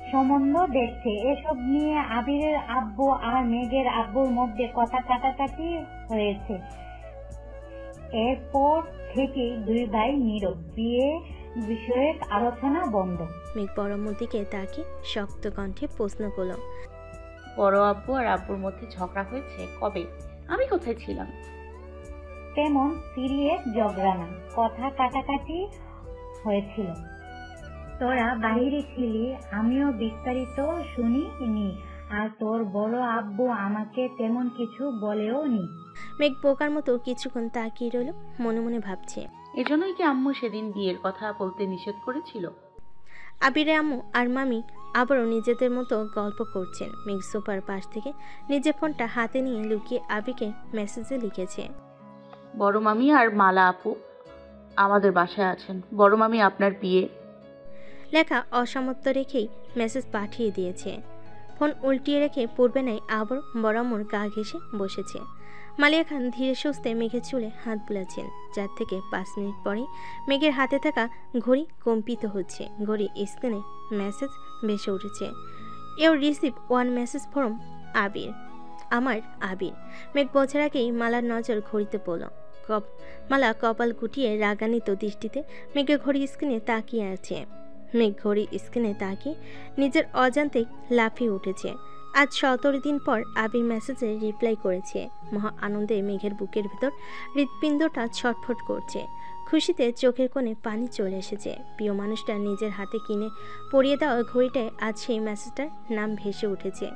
সম্বন্ধ দেখছে। এসব নিয়ে আবিরের আব্বু আর মেঘের আব্বুর মধ্যে কথা কাটাকাটি হয়েছে। এরপর থেকে দুই ভাই নীরব, বিয়ে বিষয়ে আলোচনা বন্ধ। মেঘ বড়ম্মুর দিকে তাকিয়ে শক্ত কণ্ঠে প্রশ্ন করল, বড় আব্বু আর আব্বুর মধ্যে ঝগড়া হয়েছে কবে? আমি কোথায় ছিলাম? তেমন সিরিয়াস ঝগড়া না, কথা কাটাকাটি হয়েছিল। তোরা বাহিরে ছিলি, আমিও বিস্তারিত শুনিনি। আর তোর বড় আব্বু আমাকে তেমন কিছু বলেও নি। মেঘ বোকার মতো কিছুক্ষণ তাকিয়ে রইল, মনে মনে ভাবছে। এজন্যই কি আম্মু সেদিন বিয়ের কথা বলতে নিষেধ করেছিল? আবিরের আম্মু আর মামি আবারও নিজেদের মতো গল্প করছেন। মেঘ সোফার পাশ থেকে নিজের ফোনটা হাতে নিয়ে লুকিয়ে আবিকে মেসেজে লিখেছে। বড় মামি আর মালা আপু আমাদের বাসায় আছেন। বড় মামি আপনার বিয়ে। লেখা অসমাপ্ত রেখেই মেসেজ পাঠিয়ে দিয়েছে। ফোন উল্টিয়ে রেখে পূর্বে নাই আবার বরামর গা ঘেঁষে বসেছে। মালিয়া খান ধীরে সুস্থে মেঘের চুলে হাত বুলাচ্ছেন, যার থেকে 5 মিনিট পরে মেঘের হাতে থাকা ঘড়ি কম্পিত হচ্ছে। ঘড়ি স্ক্রিনে মেসেজ ভেসে উঠেছে। ইউর রিসিভ 1 মেসেজ ফ্রম আবির। আমার আবির। মেঘ বোঝার আগেই মালার নজর ঘড়িতে পড়ল। মালা কপাল গুটিয়ে রাগান্বিত দৃষ্টিতে মেঘের ঘড়ি স্ক্রিনে তাকিয়ে আছে। মেঘ ঘড়ি স্ক্রিনে তাকিয়ে নিজের অজান্তে লাফিয়ে উঠেছে। আজ 17 দিন পর আবির মেসেজে রিপ্লাই করেছে। মহা আনন্দে মেঘের বুকের ভিতর হৃৎপিণ্ডটা ছটফট করছে। খুশিতে চোখের কোণে পানি চলে এসেছে। প্রিয় মানুষটা নিজের হাতে কিনে পরিয়ে দেওয়া ঘড়িটায় আজ সেই মেসেজটার নাম ভেসে উঠেছে।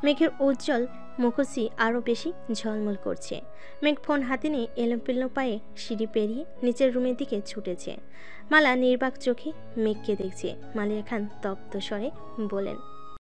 মেঘের উজ্জ্বল মুখশ্রী আরও বেশি ঝলমল করছে। মেঘ ফোন হাতে নিয়ে এলোমেলো পায়ে সিঁড়ি পেরিয়ে নিচের রুমের দিকে ছুটেছে। মালা নির্বাক চোখে মেঘকে দেখছে। মালিয়া খান তপ্ত স্বরে বলেন,